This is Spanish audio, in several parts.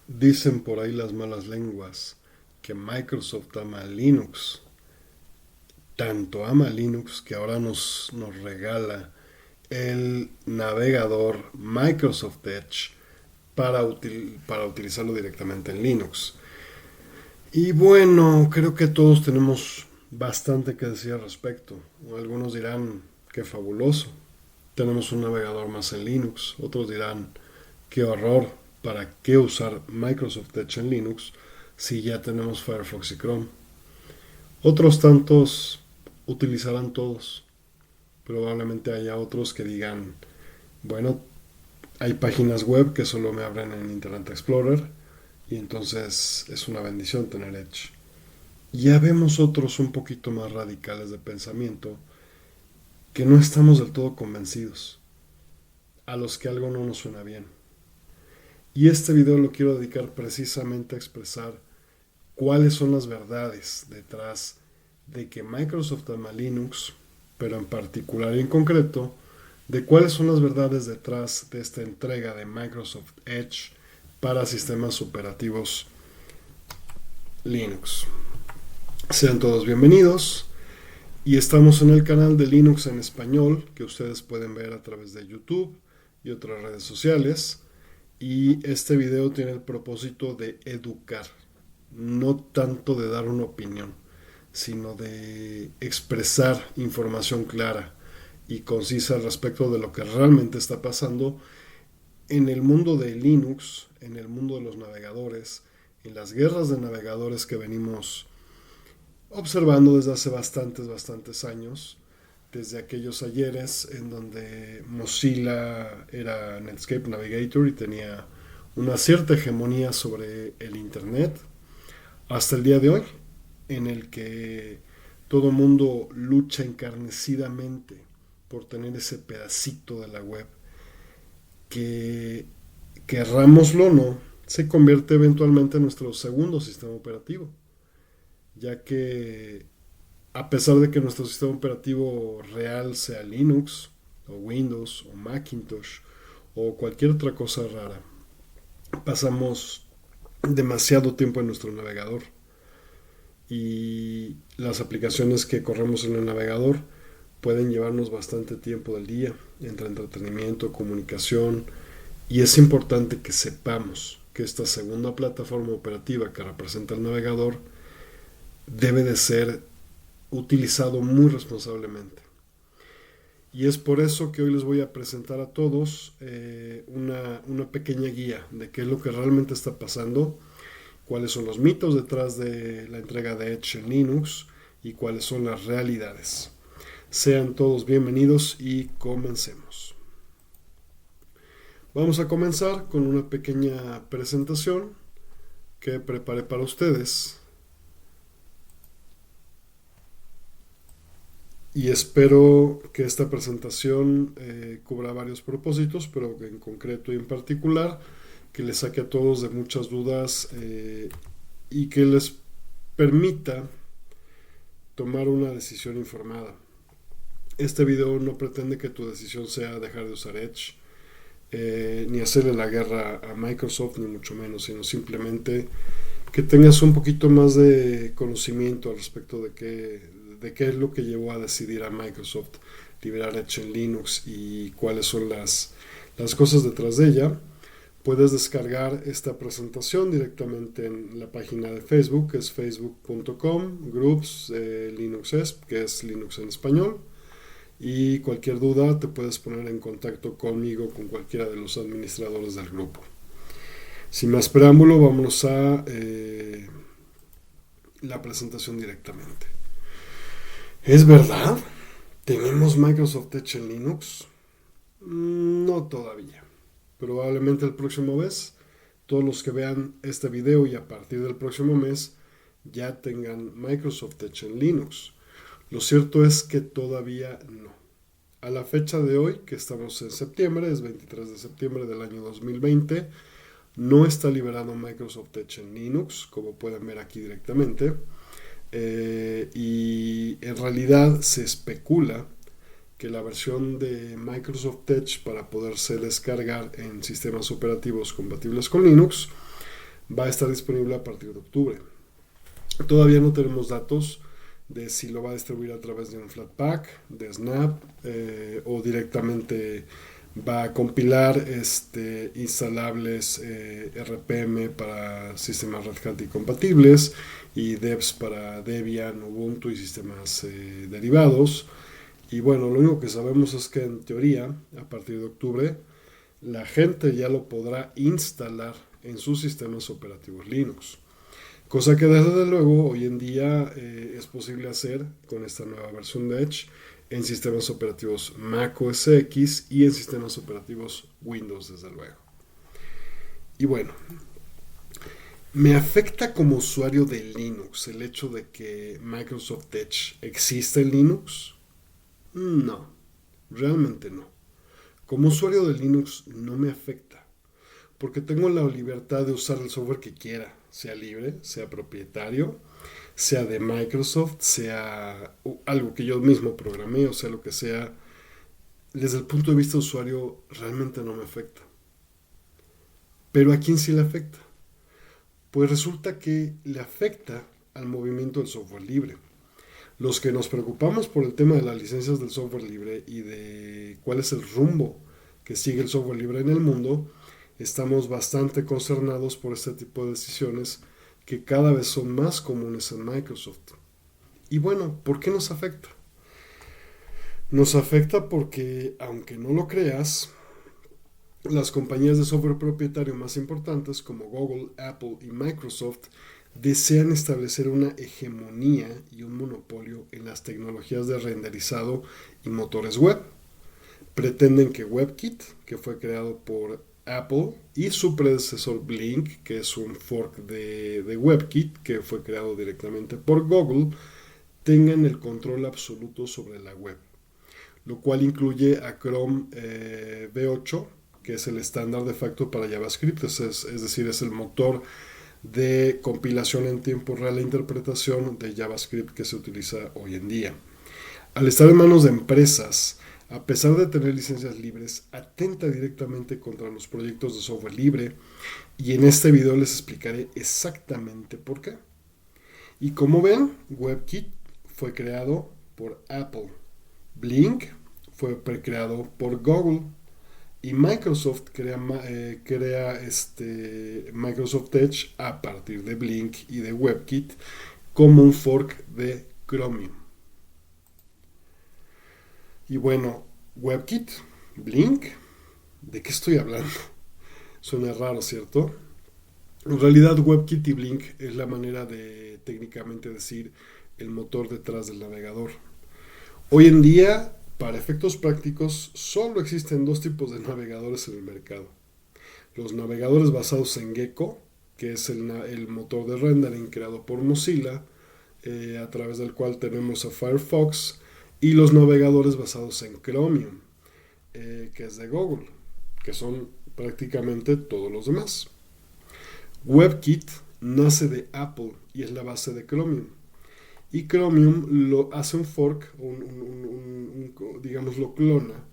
Dicen por ahí las malas lenguas que Microsoft ama a Linux. Tanto ama a Linux que ahora nos regala el navegador Microsoft Edge para utilizarlo directamente en Linux. Y bueno, creo que todos tenemos bastante que decir al respecto. Algunos dirán que fabuloso, tenemos un navegador más en Linux. Otros dirán qué horror, ¿para qué usar Microsoft Edge en Linux si ya tenemos Firefox y Chrome? Otros tantos utilizarán todos. Probablemente haya otros que digan, bueno, hay páginas web que solo me abren en Internet Explorer y entonces es una bendición tener Edge. Ya vemos otros un poquito más radicales de pensamiento que no estamos del todo convencidos, a los que algo no nos suena bien. Y este video lo quiero dedicar precisamente a expresar cuáles son las verdades detrás de que Microsoft ama Linux, pero en particular y en concreto, de cuáles son las verdades detrás de esta entrega de Microsoft Edge para sistemas operativos Linux. Sean todos bienvenidos y estamos en el canal de Linux en español que ustedes pueden ver a través de YouTube y otras redes sociales. Y este video tiene el propósito de educar, no tanto de dar una opinión, sino de expresar información clara y concisa al respecto de lo que realmente está pasando en el mundo de Linux, en el mundo de los navegadores, en las guerras de navegadores que venimos observando desde hace bastantes años, desde aquellos ayeres en donde Mozilla era Netscape Navigator y tenía una cierta hegemonía sobre el Internet, hasta el día de hoy, en el que todo mundo lucha encarnecidamente por tener ese pedacito de la web que, querrámoslo o no, se convierte eventualmente en nuestro segundo sistema operativo, ya que a pesar de que nuestro sistema operativo real sea Linux o Windows o Macintosh o cualquier otra cosa rara, pasamos demasiado tiempo en nuestro navegador y las aplicaciones que corremos en el navegador pueden llevarnos bastante tiempo del día entre entretenimiento, comunicación, y es importante que sepamos que esta segunda plataforma operativa que representa el navegador debe de ser utilizado muy responsablemente. Y es por eso que hoy les voy a presentar a todos una pequeña guía de qué es lo que realmente está pasando, cuáles son los mitos detrás de la entrega de Edge en Linux y cuáles son las realidades. Sean todos bienvenidos y comencemos. Vamos a comenzar con una pequeña presentación que preparé para ustedes y espero que esta presentación cubra varios propósitos, pero en concreto y en particular que les saque a todos de muchas dudas y que les permita tomar una decisión informada. Este video no pretende que tu decisión sea dejar de usar Edge, ni hacerle la guerra a Microsoft, ni mucho menos, sino simplemente que tengas un poquito más de conocimiento al respecto de qué es lo que llevó a decidir a Microsoft liberar Edge en Linux y cuáles son las cosas detrás de ella. Puedes descargar esta presentación directamente en la página de Facebook, que es facebook.com, groups LinuxEsp, que es Linux en español. Y cualquier duda te puedes poner en contacto conmigo, con cualquiera de los administradores del grupo. Sin más preámbulo, vámonos a la presentación directamente. ¿Es verdad? ¿Tenemos Microsoft Edge en Linux? No todavía. Probablemente el próximo mes, todos los que vean este video y a partir del próximo mes ya tengan Microsoft Edge en Linux. Lo cierto es que todavía no. A la fecha de hoy, que estamos en septiembre, es 23 de septiembre del año 2020, no está liberado Microsoft Edge en Linux, como pueden ver aquí directamente. Y en realidad se especula que la versión de Microsoft Edge para poderse descargar en sistemas operativos compatibles con Linux va a estar disponible a partir de octubre. Todavía no tenemos datos de si lo va a distribuir a través de un Flatpak, de Snap, o directamente va a compilar instalables RPM para sistemas Red Hat y compatibles y devs para Debian, Ubuntu y sistemas derivados. Y bueno, lo único que sabemos es que en teoría, a partir de octubre, la gente ya lo podrá instalar en sus sistemas operativos Linux. Cosa que desde luego hoy en día es posible hacer con esta nueva versión de Edge en sistemas operativos Mac OS X y en sistemas operativos Windows desde luego. Y bueno, ¿me afecta como usuario de Linux el hecho de que Microsoft Edge exista en Linux? No, realmente no. Como usuario de Linux no me afecta, porque tengo la libertad de usar el software que quiera, sea libre, sea propietario, sea de Microsoft, sea algo que yo mismo programé, o sea lo que sea. Desde el punto de vista de usuario realmente no me afecta. Pero ¿a quién sí le afecta? Pues resulta que le afecta al movimiento del software libre. Los que nos preocupamos por el tema de las licencias del software libre y de cuál es el rumbo que sigue el software libre en el mundo, estamos bastante concernados por este tipo de decisiones que cada vez son más comunes en Microsoft. Y bueno, ¿por qué nos afecta? Nos afecta porque, aunque no lo creas, las compañías de software propietario más importantes como Google, Apple y Microsoft desean establecer una hegemonía y un monopolio en las tecnologías de renderizado y motores web. Pretenden que WebKit, que fue creado por Apple, y su predecesor Blink, que es un fork de WebKit, que fue creado directamente por Google, tengan el control absoluto sobre la web, lo cual incluye a Chrome V8, que es el estándar de facto para JavaScript, es decir, es el motor de compilación en tiempo real e interpretación de JavaScript que se utiliza hoy en día. Al estar en manos de empresas, a pesar de tener licencias libres, atenta directamente contra los proyectos de software libre, y en este video les explicaré exactamente por qué. Y como ven, WebKit fue creado por Apple, Blink fue creado por Google, y Microsoft crea Microsoft Edge a partir de Blink y de WebKit como un fork de Chromium. Y bueno, WebKit, Blink, ¿de qué estoy hablando? Suena raro, ¿cierto? En realidad WebKit y Blink es la manera de técnicamente decir el motor detrás del navegador. Hoy en día, para efectos prácticos, solo existen dos tipos de navegadores en el mercado. Los navegadores basados en Gecko, que es el motor de rendering creado por Mozilla, a través del cual tenemos a Firefox, y los navegadores basados en Chromium, que es de Google, que son prácticamente todos los demás. WebKit nace de Apple y es la base de Chromium. Y Chromium lo hace un fork, digamos lo clona,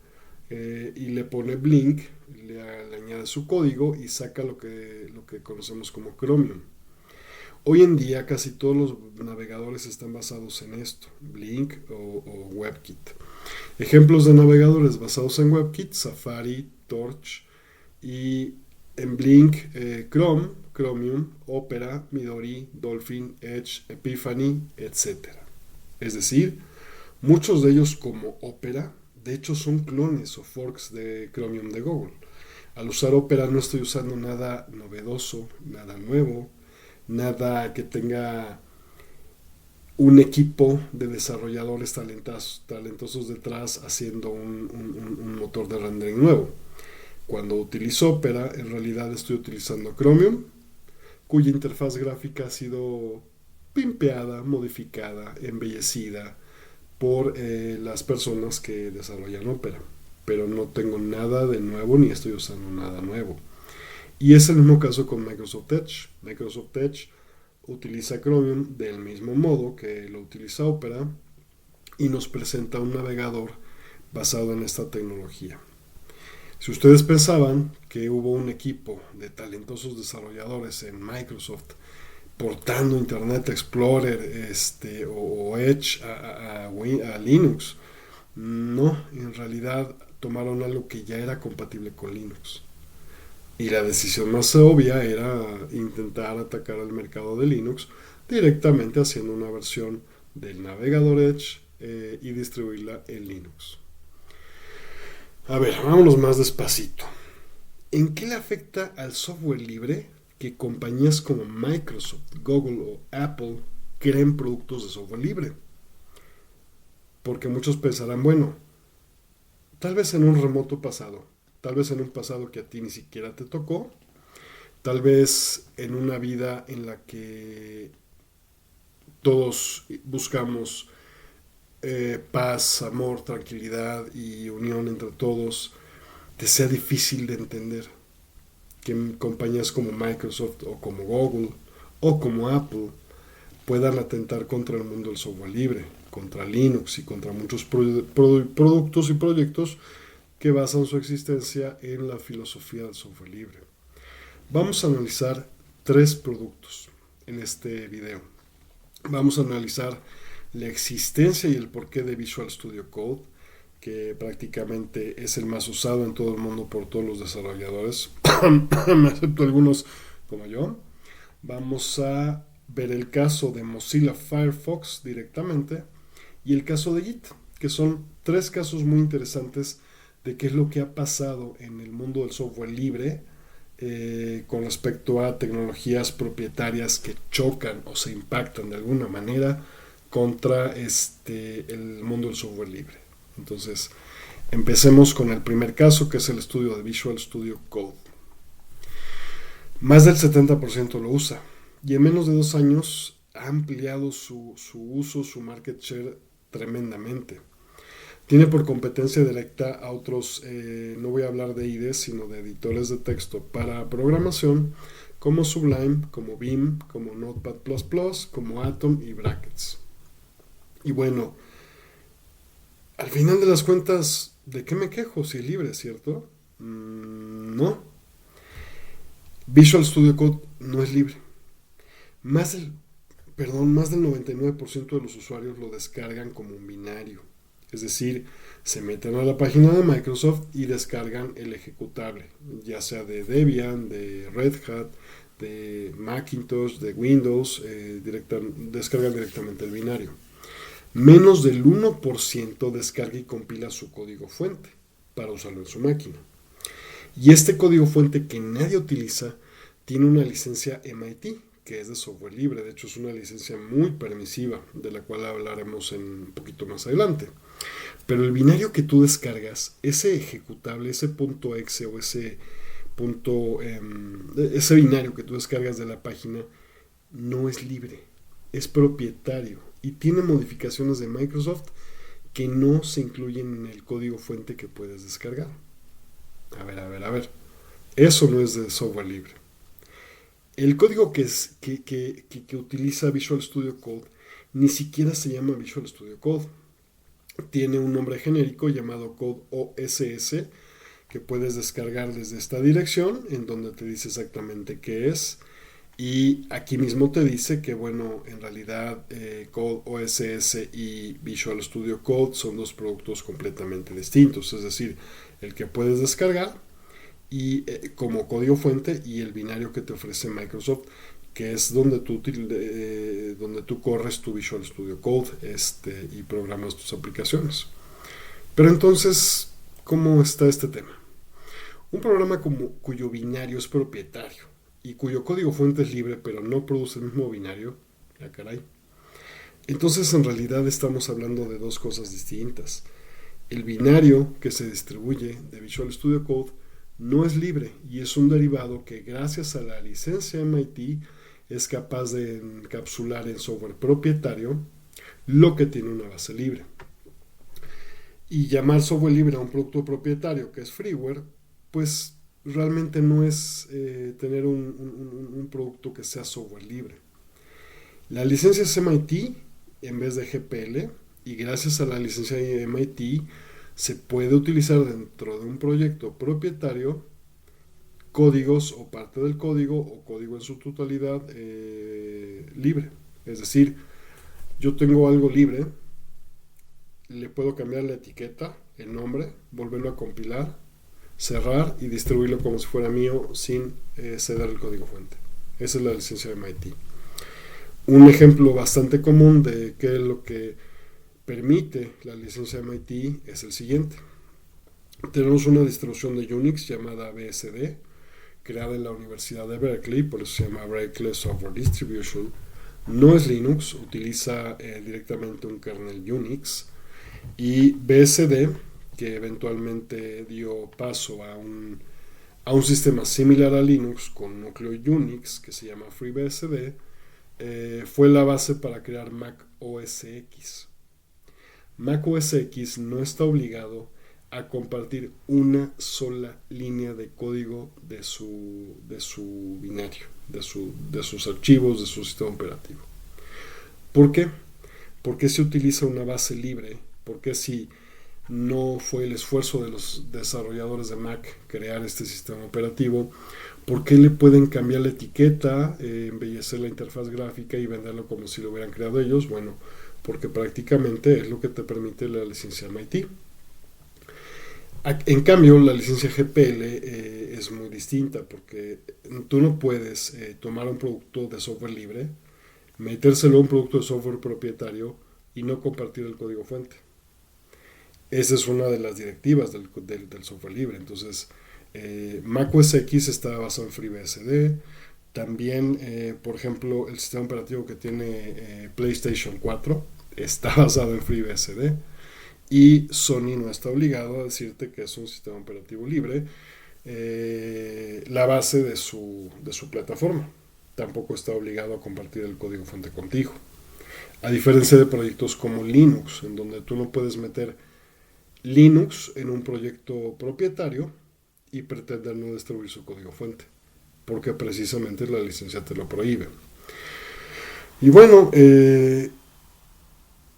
y le pone Blink, le añade su código y saca lo que conocemos como Chromium. Hoy en día casi todos los navegadores están basados en esto, Blink o WebKit. Ejemplos de navegadores basados en WebKit: Safari, Torch, y en Blink, Chrome, Chromium, Opera, Midori, Dolphin, Edge, Epiphany, etc. Es decir, muchos de ellos, como Opera, de hecho son clones o forks de Chromium de Google. Al usar Opera no estoy usando nada novedoso, nada nuevo, nada que tenga un equipo de desarrolladores talentosos detrás haciendo un motor de rendering nuevo. Cuando utilizo Opera, en realidad estoy utilizando Chromium, cuya interfaz gráfica ha sido pimpeada, modificada, embellecida por las personas que desarrollan Opera. Pero no tengo nada de nuevo ni estoy usando nada nuevo. Y es el mismo caso con Microsoft Edge. Microsoft Edge utiliza Chromium del mismo modo que lo utiliza Opera y nos presenta un navegador basado en esta tecnología. Si ustedes pensaban que hubo un equipo de talentosos desarrolladores en Microsoft portando Internet Explorer o Edge a Linux, no, en realidad tomaron algo que ya era compatible con Linux. Y la decisión más obvia era intentar atacar al mercado de Linux directamente haciendo una versión del navegador Edge y distribuirla en Linux. A ver, vámonos más despacito. ¿En qué le afecta al software libre que compañías como Microsoft, Google o Apple creen productos de software libre? Porque muchos pensarán, bueno, tal vez en un remoto pasado, tal vez en un pasado que a ti ni siquiera te tocó, tal vez en una vida en la que todos buscamos paz, amor, tranquilidad y unión entre todos, te sea difícil de entender que compañías como Microsoft o como Google o como Apple puedan atentar contra el mundo del software libre, contra Linux y contra muchos productos y proyectos que basan su existencia en la filosofía del software libre. Vamos a analizar 3 productos en este video. Vamos a analizar la existencia y el porqué de Visual Studio Code, que prácticamente es el más usado en todo el mundo por todos los desarrolladores, excepto algunos como yo. Vamos a ver el caso de Mozilla Firefox directamente y el caso de Git, que son 3 casos muy interesantes de qué es lo que ha pasado en el mundo del software libre con respecto a tecnologías propietarias que chocan o se impactan de alguna manera contra el mundo del software libre. Entonces, empecemos con el primer caso, que es el estudio de Visual Studio Code. Más del 70% lo usa y en menos de 2 años ha ampliado su uso, su market share tremendamente. Tiene por competencia directa a otros, no voy a hablar de IDEs, sino de editores de texto para programación, como Sublime, como Vim, como Notepad++, como Atom y Brackets. Y bueno, al final de las cuentas, ¿de qué me quejo si es libre, cierto? No. Visual Studio Code no es libre. Más del 99% de los usuarios lo descargan como un binario. Es decir, se meten a la página de Microsoft y descargan el ejecutable, ya sea de Debian, de Red Hat, de Macintosh, de Windows, descargan directamente el binario. Menos del 1% descarga y compila su código fuente para usarlo en su máquina. Y este código fuente que nadie utiliza tiene una licencia MIT, que es de software libre. De hecho, es una licencia muy permisiva, de la cual hablaremos un poquito más adelante. Pero el binario que tú descargas, ese ejecutable, ese .exe o ese binario que tú descargas de la página, no es libre, es propietario y tiene modificaciones de Microsoft que no se incluyen en el código fuente que puedes descargar. A ver. Eso no es de software libre. El código que utiliza Visual Studio Code ni siquiera se llama Visual Studio Code. Tiene un nombre genérico llamado Code OSS que puedes descargar desde esta dirección, en donde te dice exactamente qué es. Y aquí mismo te dice que, bueno, en realidad Code OSS y Visual Studio Code son 2 productos completamente distintos. Es decir, el que puedes descargar y como código fuente y el binario que te ofrece Microsoft, que es donde tú corres tu Visual Studio Code y programas tus aplicaciones. Pero entonces, ¿cómo está este tema? Un programa cuyo binario es propietario y cuyo código fuente es libre, pero no produce el mismo binario, ya caray. Entonces, en realidad estamos hablando de 2 cosas distintas. El binario que se distribuye de Visual Studio Code no es libre y es un derivado que, gracias a la licencia MIT, es capaz de encapsular en software propietario lo que tiene una base libre. Y llamar software libre a un producto propietario que es freeware, pues realmente no es tener un producto que sea software libre. La licencia es MIT en vez de GPL, y gracias a la licencia de MIT se puede utilizar dentro de un proyecto propietario códigos o parte del código o código en su totalidad libre. Es decir, yo tengo algo libre, le puedo cambiar la etiqueta, el nombre, volverlo a compilar, cerrar y distribuirlo como si fuera mío sin ceder el código fuente. Esa es la licencia de MIT. Un ejemplo bastante común de qué es lo que permite la licencia de MIT es el siguiente. Tenemos una distribución de Unix llamada BSD, creada en la Universidad de Berkeley, por eso se llama Berkeley Software Distribution. No es Linux, utiliza directamente un kernel Unix. Y BSD, que eventualmente dio paso a un sistema similar a Linux con núcleo Unix que se llama FreeBSD, fue la base para crear Mac OS X. Mac OS X no está obligado a compartir una sola línea de código de su binario, de sus archivos, de su sistema operativo. ¿Por qué? Porque se utiliza una base libre. Porque si no fue el esfuerzo de los desarrolladores de Mac crear este sistema operativo, ¿por qué le pueden cambiar la etiqueta, embellecer la interfaz gráfica y venderlo como si lo hubieran creado ellos? Bueno, porque prácticamente es lo que te permite la licencia MIT. En cambio, la licencia GPL es muy distinta porque tú no puedes tomar un producto de software libre, metérselo a un producto de software propietario y no compartir el código fuente. Esa es una de las directivas del software libre. Entonces, Mac OS X está basado en FreeBSD. También, por ejemplo, el sistema operativo que tiene PlayStation 4 está basado en FreeBSD. Y Sony no está obligado a decirte que es un sistema operativo libre, la base de su plataforma. Tampoco está obligado a compartir el código fuente contigo. A diferencia de proyectos como Linux, en donde tú no puedes meter Linux en un proyecto propietario y pretender no distribuir su código fuente, porque precisamente la licencia te lo prohíbe. Y bueno,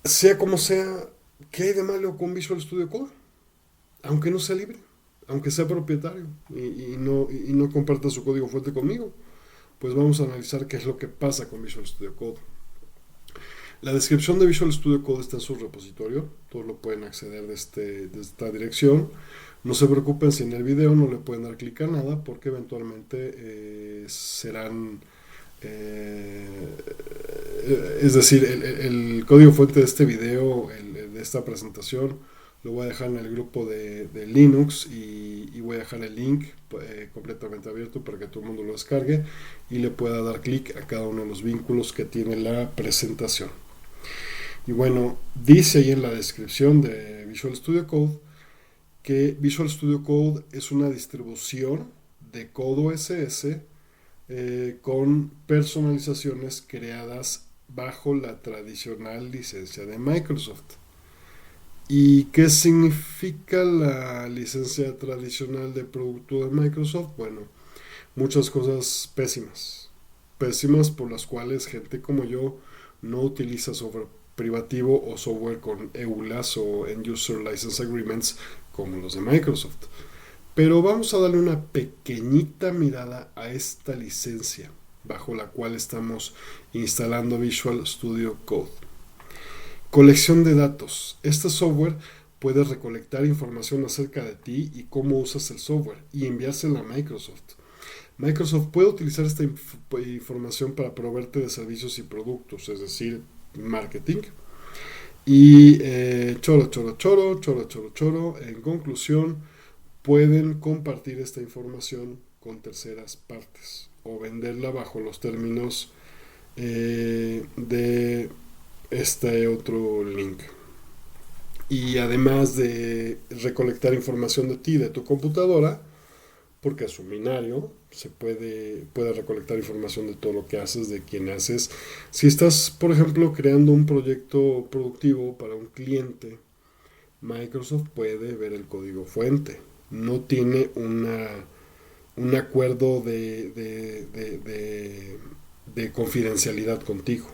sea como sea, ¿qué hay de malo con Visual Studio Code? Aunque no sea libre, aunque sea propietario y no comparta su código fuente conmigo, pues vamos a analizar qué es lo que pasa con Visual Studio Code. La descripción de Visual Studio Code está en su repositorio, todos lo pueden acceder de esta dirección. No se preocupen si en el video no le pueden dar clic a nada, porque eventualmente serán... es decir, el código fuente de este video, de esta presentación, lo voy a dejar en el grupo de Linux y voy a dejar el link completamente abierto para que todo el mundo lo descargue y le pueda dar clic a cada uno de los vínculos que tiene la presentación. Y bueno, dice ahí en la descripción de Visual Studio Code que Visual Studio Code es una distribución de Code OSS con personalizaciones creadas bajo la tradicional licencia de Microsoft. ¿Y qué significa la licencia tradicional de producto de Microsoft? Bueno, muchas cosas pésimas. Pésimas por las cuales gente como yo no utiliza software privativo o software con EULAs o End User License Agreements como los de Microsoft. Pero vamos a darle una pequeñita mirada a esta licencia bajo la cual estamos instalando Visual Studio Code. Colección de datos. Este software puede recolectar información acerca de ti y cómo usas el software y enviársela a Microsoft. Microsoft puede utilizar esta información para proveerte de servicios y productos, es decir, marketing. Y choro. En conclusión, pueden compartir esta información con terceras partes o venderla bajo los términos de este otro link. Y además de recolectar información de ti, de tu computadora, porque es un binario, se puede recolectar información de todo lo que haces, de quién haces. Si estás, por ejemplo, creando un proyecto productivo para un cliente, Microsoft puede ver el código fuente. No tiene un acuerdo de confidencialidad contigo.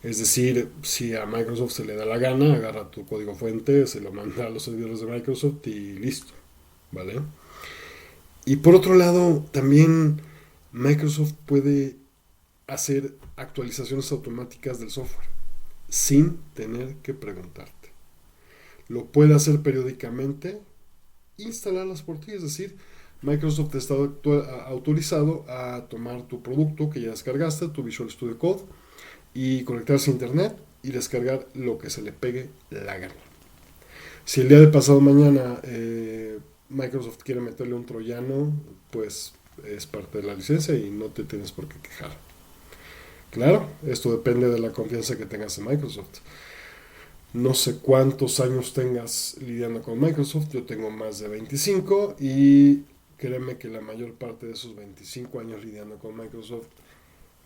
Es decir, si a Microsoft se le da la gana, agarra tu código fuente, se lo manda a los servidores de Microsoft y listo, ¿vale? Y por otro lado, también Microsoft puede hacer actualizaciones automáticas del software sin tener que preguntarte. Lo puede hacer periódicamente, instalarlas por ti, es decir, Microsoft está autorizado a tomar tu producto que ya descargaste, tu Visual Studio Code, y conectarse a internet y descargar lo que se le pegue la gana. Si el día de pasado mañana Microsoft quiere meterle un troyano, pues es parte de la licencia y no te tienes por qué quejar. Claro, esto depende de la confianza que tengas en Microsoft. No sé cuántos años tengas lidiando con Microsoft, yo tengo más de 25 y créeme que la mayor parte de esos 25 años lidiando con Microsoft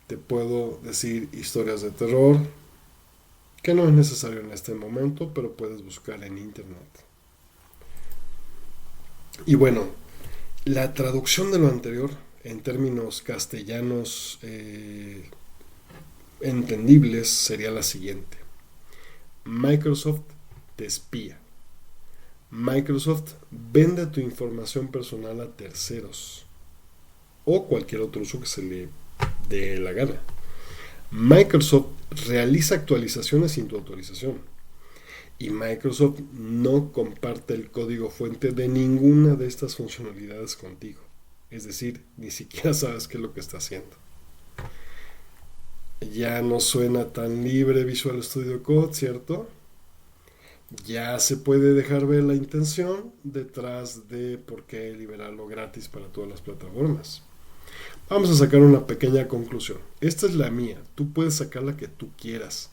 te puedo decir historias de terror que no es necesario en este momento, pero puedes buscar en internet. Y bueno, la traducción de lo anterior en términos castellanos entendibles sería la siguiente. Microsoft te espía. Microsoft vende tu información personal a terceros o cualquier otro uso que se le dé la gana. Microsoft realiza actualizaciones sin tu autorización. Y Microsoft no comparte el código fuente de ninguna de estas funcionalidades contigo. Es decir, ni siquiera sabes qué es lo que está haciendo. Ya no suena tan libre Visual Studio Code, ¿cierto? Ya se puede dejar ver la intención detrás de por qué liberarlo gratis para todas las plataformas. Vamos a sacar una pequeña conclusión. Esta es la mía. Tú puedes sacar la que tú quieras.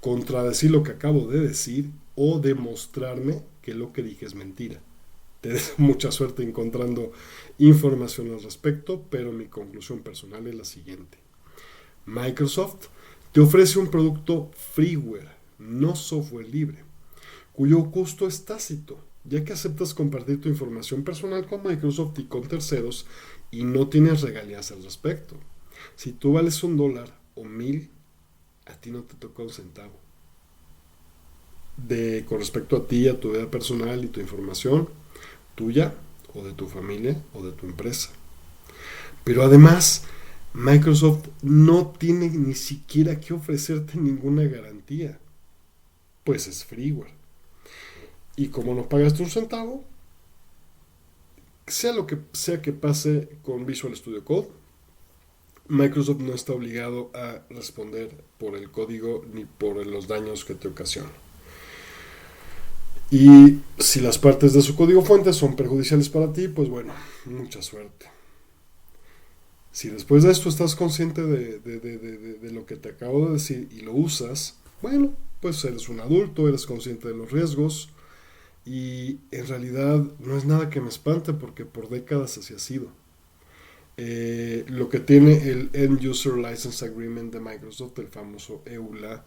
Contradecir lo que acabo de decir o demostrarme que lo que dije es mentira. Te deseo mucha suerte encontrando información al respecto, pero mi conclusión personal es la siguiente. Microsoft te ofrece un producto freeware, no software libre, cuyo costo es tácito, ya que aceptas compartir tu información personal con Microsoft y con terceros y no tienes regalías al respecto. Si tú vales $1 o 1,000, a ti no te toca un centavo. Con respecto a ti, a tu vida personal y tu información, tuya o de tu familia o de tu empresa. Pero además, Microsoft no tiene ni siquiera que ofrecerte ninguna garantía, pues es freeware. Y como no pagaste un centavo, sea lo que sea que pase con Visual Studio Code, Microsoft no está obligado a responder por el código ni por los daños que te ocasiona. Y si las partes de su código fuente son perjudiciales para ti, pues bueno, mucha suerte. Si después de esto estás consciente de lo que te acabo de decir y lo usas, bueno, pues eres un adulto, eres consciente de los riesgos y en realidad no es nada que me espante porque por décadas así ha sido. Lo que tiene el End User License Agreement de Microsoft, el famoso EULA,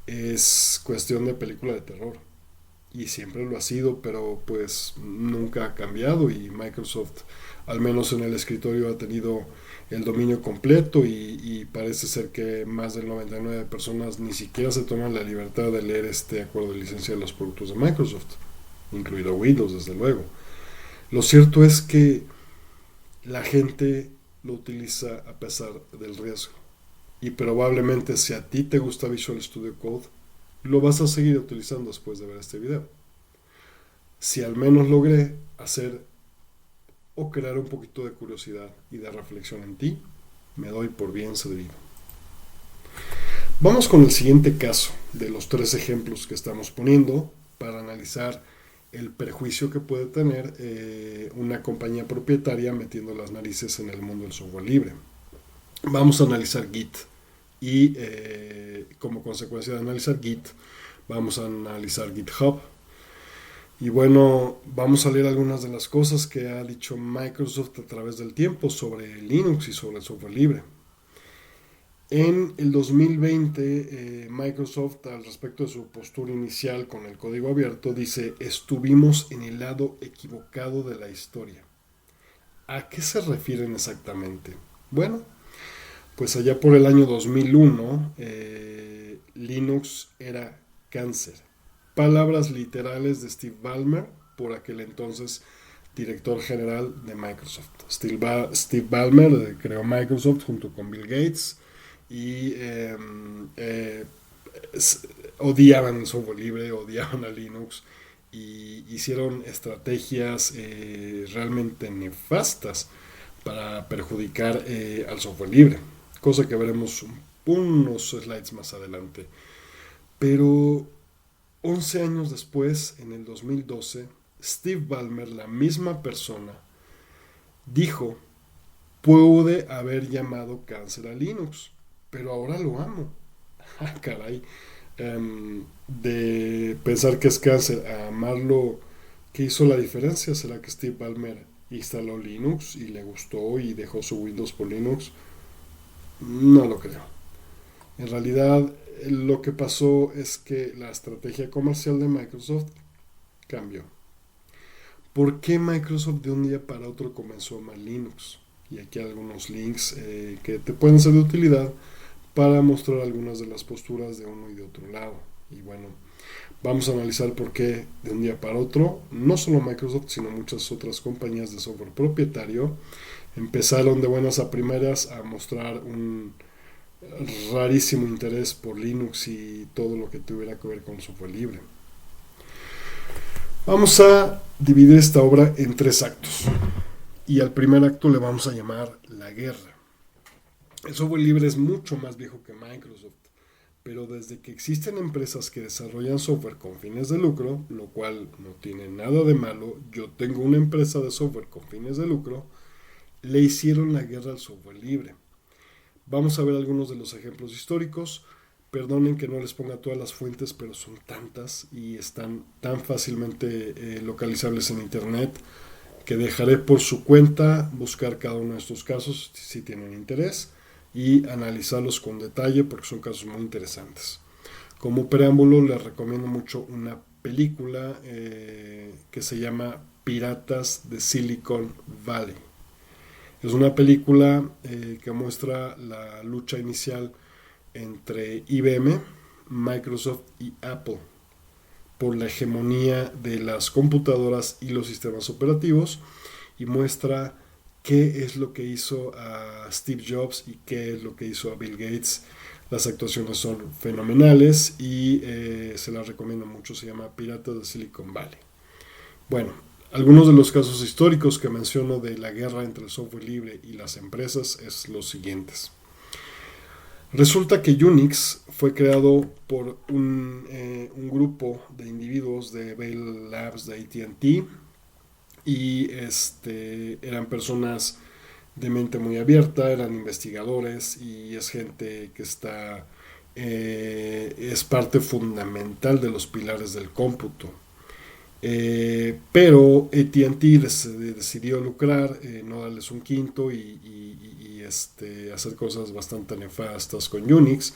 es cuestión de película de terror. Y siempre lo ha sido, pero pues nunca ha cambiado y Microsoft, al menos en el escritorio, ha tenido el dominio completo y parece ser que más del 99% de personas ni siquiera se toman la libertad de leer este acuerdo de licencia de los productos de Microsoft, incluido Windows, desde luego. Lo cierto es que la gente lo utiliza a pesar del riesgo y probablemente si a ti te gusta Visual Studio Code, lo vas a seguir utilizando después de ver este video. Si al menos logré hacer o crear un poquito de curiosidad y de reflexión en ti, me doy por bien servido. Vamos con el siguiente caso de los 3 ejemplos que estamos poniendo para analizar el perjuicio que puede tener una compañía propietaria metiendo las narices en el mundo del software libre. Vamos a analizar Git y como consecuencia de analizar Git vamos a analizar GitHub. Y bueno, vamos a leer algunas de las cosas que ha dicho Microsoft a través del tiempo sobre Linux y sobre el software libre. En el 2020, Microsoft, al respecto de su postura inicial con el código abierto, dice: estuvimos en el lado equivocado de la historia. ¿A qué se refieren exactamente? Bueno, pues allá por el año 2001, Linux era cáncer. Palabras literales de Steve Ballmer, por aquel entonces director general de Microsoft. Steve Ballmer creó Microsoft junto con Bill Gates y odiaban el software libre, odiaban a Linux y hicieron estrategias realmente nefastas para perjudicar al software libre, cosa que veremos unos slides más adelante. Pero 11 años después, en el 2012, Steve Ballmer, la misma persona, dijo: pude haber llamado cáncer a Linux, pero ahora lo amo. Ah, caray. De pensar que es cáncer a amarlo, ¿qué hizo la diferencia? ¿Será que Steve Ballmer instaló Linux y le gustó y dejó su Windows por Linux? No lo creo. En realidad, lo que pasó es que la estrategia comercial de Microsoft cambió. ¿Por qué Microsoft de un día para otro comenzó a amar Linux? Y aquí hay algunos links que te pueden ser de utilidad para mostrar algunas de las posturas de uno y de otro lado. Y bueno, vamos a analizar por qué de un día para otro, no solo Microsoft, sino muchas otras compañías de software propietario empezaron de buenas a primeras a mostrar un rarísimo interés por Linux y todo lo que tuviera que ver con software libre. Vamos a dividir esta obra en 3 actos. Y al primer acto le vamos a llamar la guerra. El software libre es mucho más viejo que Microsoft, pero desde que existen empresas que desarrollan software con fines de lucro, lo cual no tiene nada de malo, yo tengo una empresa de software con fines de lucro, le hicieron la guerra al software libre. Vamos a ver algunos de los ejemplos históricos. Perdonen que no les ponga todas las fuentes, pero son tantas y están tan fácilmente localizables en internet que dejaré por su cuenta buscar cada uno de estos casos si tienen interés y analizarlos con detalle porque son casos muy interesantes. Como preámbulo les recomiendo mucho una película que se llama Piratas de Silicon Valley. Es una película que muestra la lucha inicial entre IBM, Microsoft y Apple por la hegemonía de las computadoras y los sistemas operativos y muestra qué es lo que hizo a Steve Jobs y qué es lo que hizo a Bill Gates. Las actuaciones son fenomenales y se las recomiendo mucho. Se llama Piratas de Silicon Valley. Bueno, algunos de los casos históricos que menciono de la guerra entre el software libre y las empresas es los siguientes. Resulta que Unix fue creado por un grupo de individuos de Bell Labs de AT&T y eran personas de mente muy abierta, eran investigadores y es gente que es parte fundamental de los pilares del cómputo. Pero AT&T decidió lucrar, no darles un quinto y hacer cosas bastante nefastas con Unix,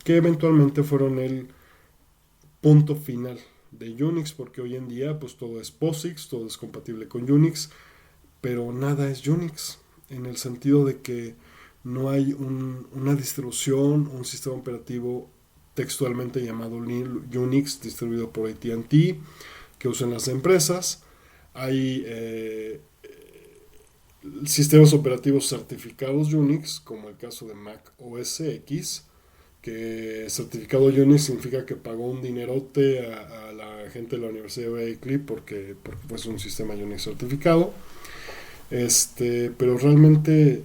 que eventualmente fueron el punto final de Unix, porque hoy en día pues todo es POSIX, todo es compatible con Unix, pero nada es Unix, en el sentido de que no hay una distribución, un sistema operativo textualmente llamado Unix, distribuido por AT&T, que usan las empresas. Hay sistemas operativos certificados Unix, como el caso de Mac OS X, que certificado Unix significa que pagó un dinerote a la gente de la Universidad de Berkeley porque es un sistema Unix certificado. Pero realmente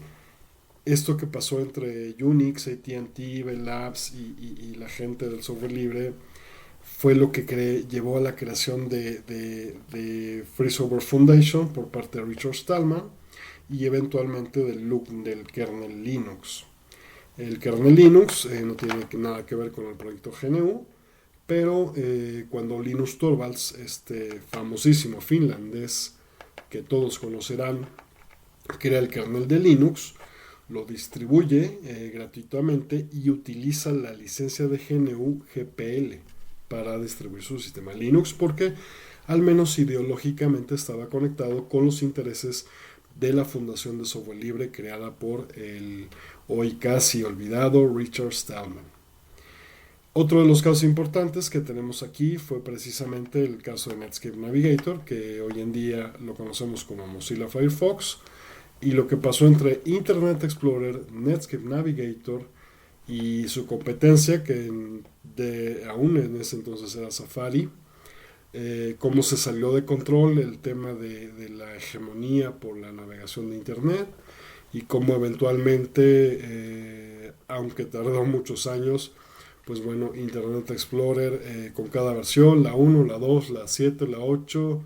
esto que pasó entre Unix, AT&T, Bell Labs y la gente del software libre fue lo que llevó a la creación de Free Software Foundation por parte de Richard Stallman y eventualmente del kernel Linux. El kernel Linux no tiene nada que ver con el proyecto GNU, pero cuando Linus Torvalds, este famosísimo finlandés que todos conocerán, crea el kernel de Linux, lo distribuye gratuitamente y utiliza la licencia de GNU GPL para distribuir su sistema Linux porque al menos ideológicamente estaba conectado con los intereses de la Fundación de Software Libre creada por el hoy casi olvidado Richard Stallman. Otro de los casos importantes que tenemos aquí fue precisamente el caso de Netscape Navigator, que hoy en día lo conocemos como Mozilla Firefox, y lo que pasó entre Internet Explorer, Netscape Navigator y su competencia, que aún en ese entonces era Safari, cómo se salió de control el tema de la hegemonía por la navegación de Internet y cómo eventualmente, aunque tardó muchos años, pues bueno, Internet Explorer con cada versión, la 1, la 2, la 7, la 8,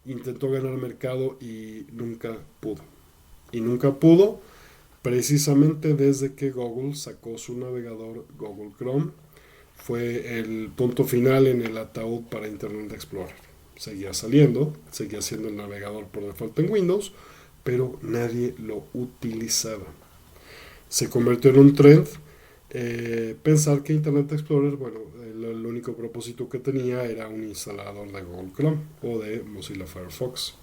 intentó ganar mercado y nunca pudo. Y nunca pudo precisamente desde que Google sacó su navegador Google Chrome. Fue el punto final en el ataúd para Internet Explorer. Seguía saliendo, seguía siendo el navegador por default en Windows, pero nadie lo utilizaba. Se convirtió en un trend pensar que Internet Explorer, bueno, el único propósito que tenía era un instalador de Google Chrome o de Mozilla Firefox.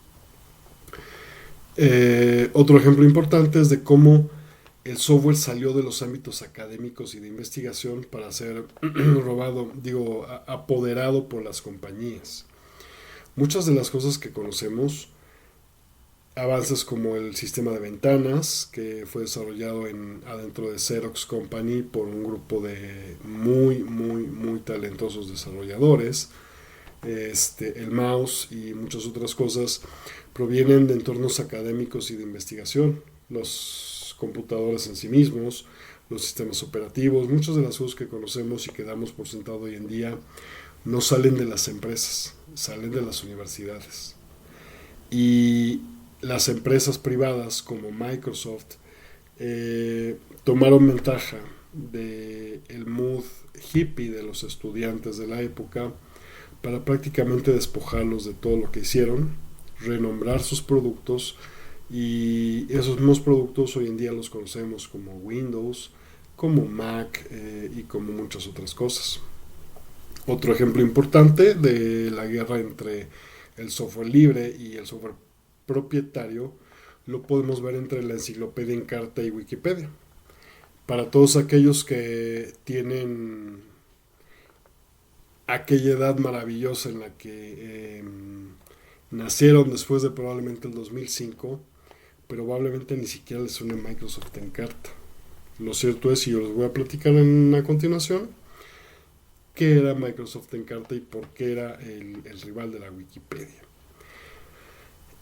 Otro ejemplo importante es de cómo el software salió de los ámbitos académicos y de investigación para ser apoderado por las compañías. Muchas de las cosas que conocemos, avances como el sistema de ventanas, que fue desarrollado adentro de Xerox Company por un grupo de muy talentosos desarrolladores, el mouse y muchas otras cosas, provienen de entornos académicos y de investigación. Los computadores en sí mismos, los sistemas operativos, muchas de las cosas que conocemos y que damos por sentado hoy en día no salen de las empresas, salen de las universidades. Y las empresas privadas como Microsoft tomaron ventaja del mood hippie de los estudiantes de la época para prácticamente despojarlos de todo lo que hicieron, renombrar sus productos, y esos mismos productos hoy en día los conocemos como Windows, como Mac y como muchas otras cosas. Otro ejemplo importante de la guerra entre el software libre y el software propietario lo podemos ver entre la enciclopedia Encarta y Wikipedia. Para todos aquellos que tienen aquella edad maravillosa en la que nacieron después de probablemente el 2005, probablemente ni siquiera les suene Microsoft Encarta. Lo cierto es, y yo les voy a platicar a continuación, qué era Microsoft Encarta y por qué era el rival de la Wikipedia.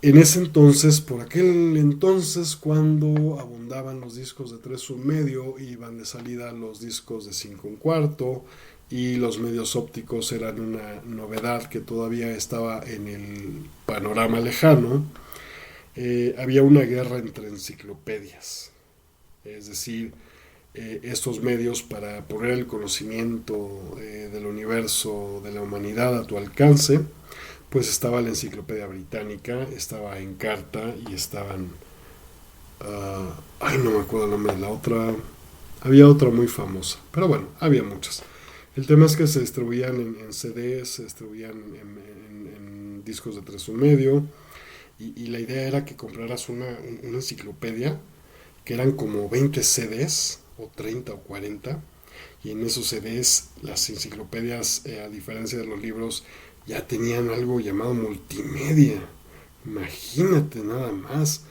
En ese entonces, por aquel entonces, cuando abundaban los discos de 3,1 iban de salida los discos de 5,1 y los medios ópticos eran una novedad que todavía estaba en el panorama lejano, había una guerra entre enciclopedias. Es decir, estos medios para poner el conocimiento del universo, de la humanidad a tu alcance, pues estaba la enciclopedia británica, estaba Encarta y estaban... no me acuerdo el nombre de la otra. Había otra muy famosa, pero bueno, había muchas. El tema es que se distribuían en CDs, se distribuían en discos de 3,1 y la idea era que compraras una enciclopedia que eran como 20 CDs o 30 o 40, y en esos CDs las enciclopedias, a diferencia de los libros, ya tenían algo llamado multimedia. Imagínate nada más.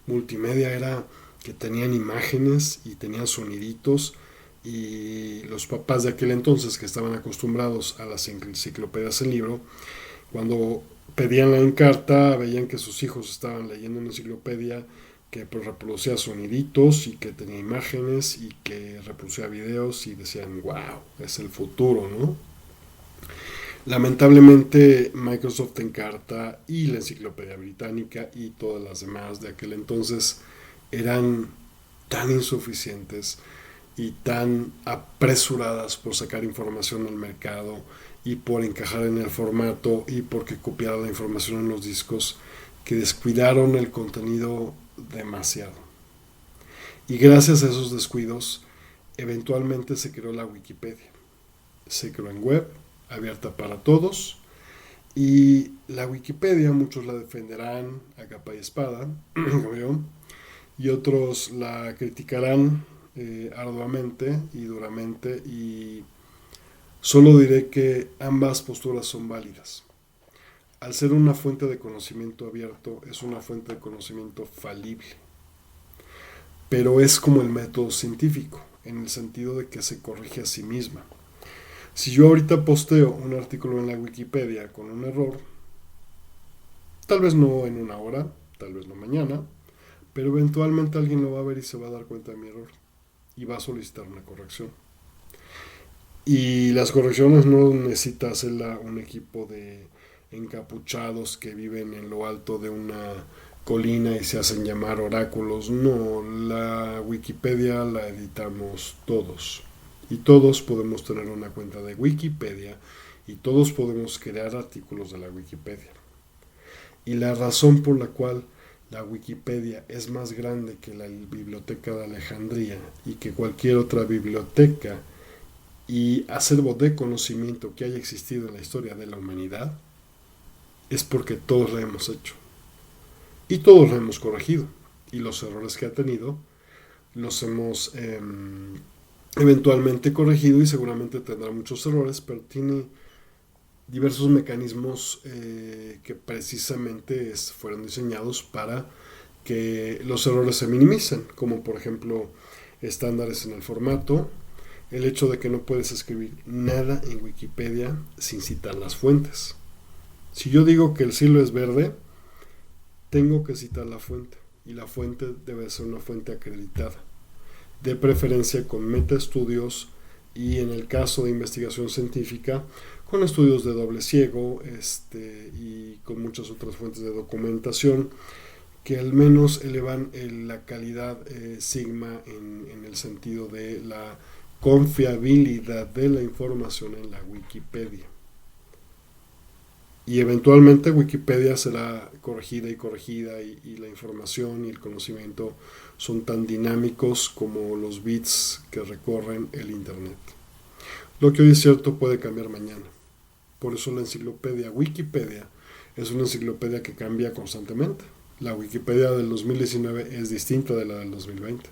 Multimedia era que tenían imágenes y tenían soniditos, y los papás de aquel entonces, que estaban acostumbrados a las enciclopedias en libro, cuando pedían la Encarta veían que sus hijos estaban leyendo una enciclopedia que pues reproducía soniditos y que tenía imágenes y que reproducía videos, y decían, wow, es el futuro, ¿no? Lamentablemente Microsoft Encarta y la enciclopedia británica y todas las demás de aquel entonces eran tan insuficientes y tan apresuradas por sacar información al mercado y por encajar en el formato y porque copiaron la información en los discos, que descuidaron el contenido demasiado. Y gracias a esos descuidos, eventualmente se creó la Wikipedia. Se creó en web, abierta para todos, y la Wikipedia muchos la defenderán a capa y espada, como yo, y otros la criticarán arduamente y duramente, y Solo diré que ambas posturas son válidas. Al ser una fuente de conocimiento abierto, es una fuente de conocimiento falible. Pero es como el método científico, en el sentido de que se corrige a sí misma. Si yo ahorita posteo un artículo en la Wikipedia con un error, tal vez no en una hora, tal vez no mañana, pero eventualmente alguien lo va a ver y se va a dar cuenta de mi error y va a solicitar una corrección. Y las correcciones no necesita hacerla un equipo de encapuchados que viven en lo alto de una colina y se hacen llamar oráculos. No, la Wikipedia la editamos todos. Y todos podemos tener una cuenta de Wikipedia y todos podemos crear artículos de la Wikipedia. Y la razón por la cual la Wikipedia es más grande que la Biblioteca de Alejandría y que cualquier otra biblioteca y acervo de conocimiento que haya existido en la historia de la humanidad es porque todos la hemos hecho y todos la hemos corregido y los errores que ha tenido los hemos eventualmente corregido y seguramente tendrá muchos errores, pero tiene diversos mecanismos que precisamente fueron diseñados para que los errores se minimicen, como por ejemplo estándares en el formato, el hecho de que no puedes escribir nada en Wikipedia sin citar las fuentes. Si yo digo que el cielo es verde, tengo que citar la fuente, y la fuente debe ser una fuente acreditada, de preferencia con metaestudios y en el caso de investigación científica con estudios de doble ciego y con muchas otras fuentes de documentación que al menos elevan la calidad sigma en el sentido de la confiabilidad de la información en la Wikipedia. Y eventualmente Wikipedia será corregida y la información y el conocimiento son tan dinámicos como los bits que recorren el Internet. Lo que hoy es cierto puede cambiar mañana. Por eso la enciclopedia Wikipedia es una enciclopedia que cambia constantemente. La Wikipedia del 2019 es distinta de la del 2020.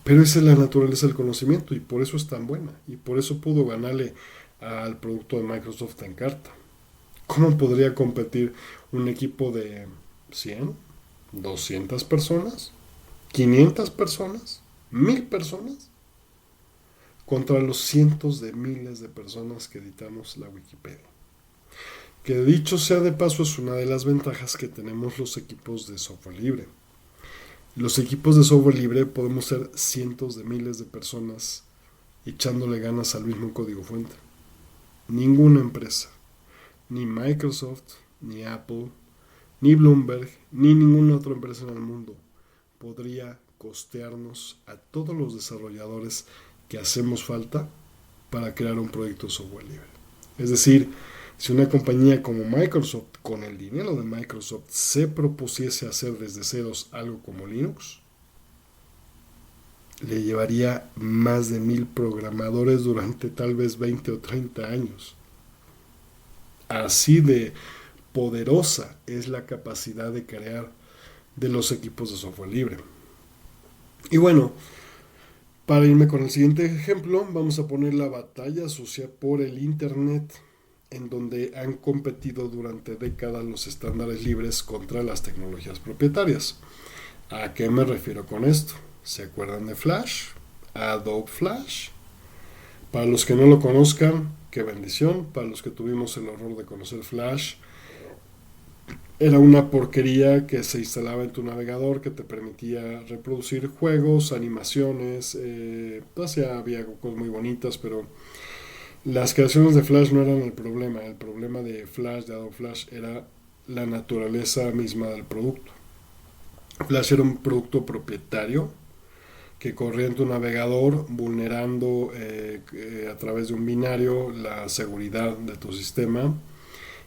Pero esa es la naturaleza del conocimiento y por eso es tan buena. Y por eso pudo ganarle al producto de Microsoft en carta. ¿Cómo podría competir un equipo de 100, 200 personas, 500 personas, 1000 personas contra los cientos de miles de personas que editamos la Wikipedia? Que dicho sea de paso es una de las ventajas que tenemos los equipos de software libre. Los equipos de software libre podemos ser cientos de miles de personas echándole ganas al mismo código fuente. Ninguna empresa, ni Microsoft, ni Apple, ni Bloomberg, ni ninguna otra empresa en el mundo podría costearnos a todos los desarrolladores que hacemos falta para crear un proyecto de software libre. Es decir, si una compañía como Microsoft, con el dinero de Microsoft, se propusiese hacer desde ceros algo como Linux, le llevaría más de 1000 programadores durante tal vez 20 o 30 años. Así de poderosa es la capacidad de crear de los equipos de software libre. Y bueno, para irme con el siguiente ejemplo, vamos a poner la batalla social por el Internet, en donde han competido durante décadas los estándares libres contra las tecnologías propietarias. ¿A qué me refiero con esto? ¿Se acuerdan de Flash? Adobe Flash. Para los que no lo conozcan, qué bendición. Para los que tuvimos el horror de conocer Flash, era una porquería que se instalaba en tu navegador que te permitía reproducir juegos, animaciones, había cosas muy bonitas, pero las creaciones de Flash no eran el problema de Flash, de Adobe Flash, era la naturaleza misma del producto. Flash era un producto propietario que corría en tu navegador vulnerando a través de un binario la seguridad de tu sistema.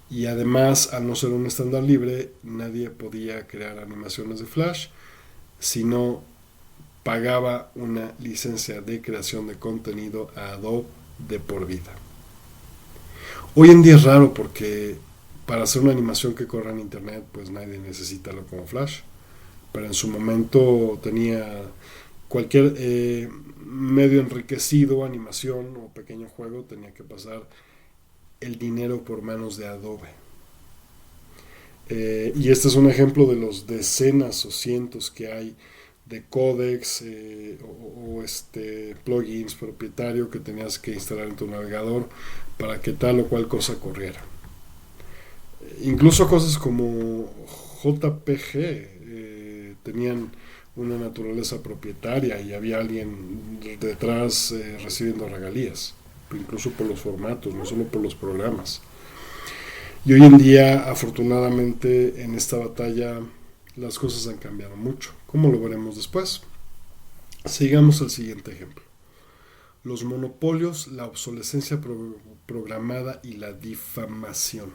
Y además, al no ser un estándar libre, nadie podía crear animaciones de Flash si no pagaba una licencia de creación de contenido a Adobe de por vida. Hoy en día es raro porque para hacer una animación que corra en internet, pues nadie necesita lo como Flash. Pero en su momento tenía Cualquier medio enriquecido, animación o pequeño juego tenía que pasar el dinero por manos de Adobe. Y este es un ejemplo de los decenas o cientos que hay de códecs plugins propietario que tenías que instalar en tu navegador para que tal o cual cosa corriera. Incluso cosas como JPG tenían una naturaleza propietaria y había alguien detrás recibiendo regalías, incluso por los formatos, no solo por los programas. Y hoy en día, afortunadamente, en esta batalla las cosas han cambiado mucho, como lo veremos después. Sigamos al siguiente ejemplo. Los monopolios, la obsolescencia programada y la difamación.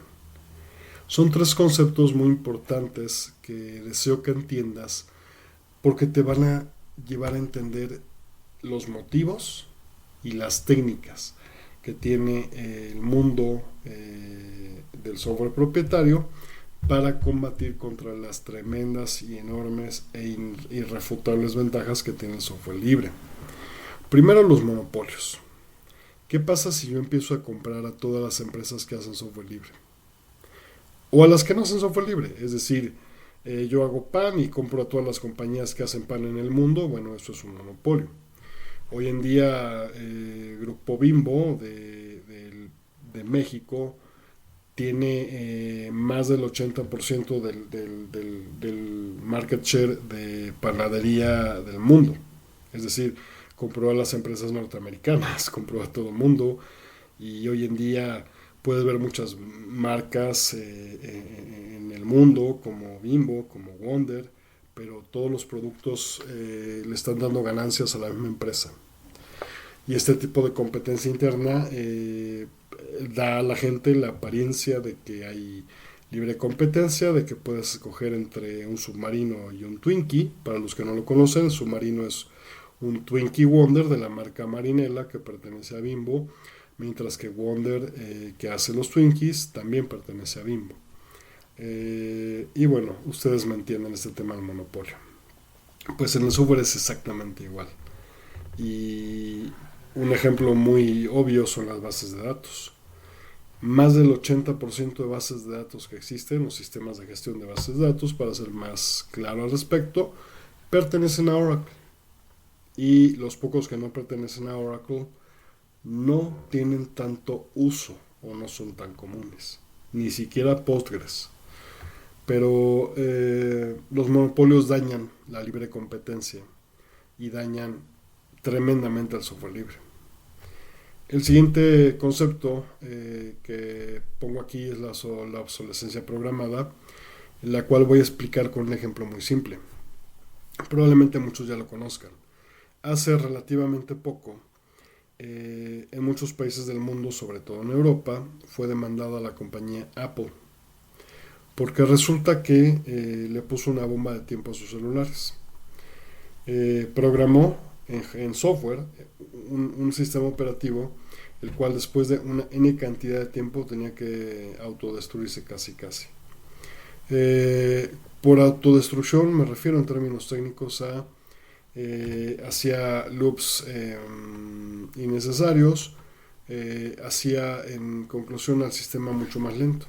Son tres conceptos muy importantes que deseo que entiendas porque te van a llevar a entender los motivos y las técnicas que tiene el mundo del software propietario para combatir contra las tremendas y enormes e irrefutables ventajas que tiene el software libre. Primero, los monopolios. ¿Qué pasa si yo empiezo a comprar a todas las empresas que hacen software libre? O a las que no hacen software libre, es decir, yo hago pan y compro a todas las compañías que hacen pan en el mundo. Bueno, eso es un monopolio. Hoy en día, Grupo Bimbo de México tiene más del 80% del market share de panadería del mundo. Es decir, compró a las empresas norteamericanas, compró a todo el mundo, y hoy en día puedes ver muchas marcas en el mundo como Bimbo, como Wonder, pero todos los productos le están dando ganancias a la misma empresa. Y este tipo de competencia interna da a la gente la apariencia de que hay libre competencia, de que puedes escoger entre un Submarino y un Twinkie. Para los que no lo conocen, el Submarino es un Twinkie Wonder de la marca Marinela que pertenece a Bimbo, mientras que Wonder, que hace los Twinkies, también pertenece a Bimbo. Y bueno, ustedes me entienden este tema del monopolio. Pues en el software es exactamente igual. Y un ejemplo muy obvio son las bases de datos. Más del 80% de bases de datos que existen, los sistemas de gestión de bases de datos, para ser más claro al respecto, pertenecen a Oracle. Y los pocos que no pertenecen a Oracle no tienen tanto uso o no son tan comunes. Ni siquiera Postgres. Pero los monopolios dañan la libre competencia y dañan tremendamente al software libre. El siguiente concepto que pongo aquí es la obsolescencia programada, la cual voy a explicar con un ejemplo muy simple. Probablemente muchos ya lo conozcan. Hace relativamente poco, en muchos países del mundo, sobre todo en Europa, fue demandada la compañía Apple, porque resulta que le puso una bomba de tiempo a sus celulares. Programó en software un sistema operativo el cual después de una n cantidad de tiempo tenía que autodestruirse casi. Por autodestrucción me refiero en términos técnicos a hacía loops innecesarios, hacía en conclusión al sistema mucho más lento.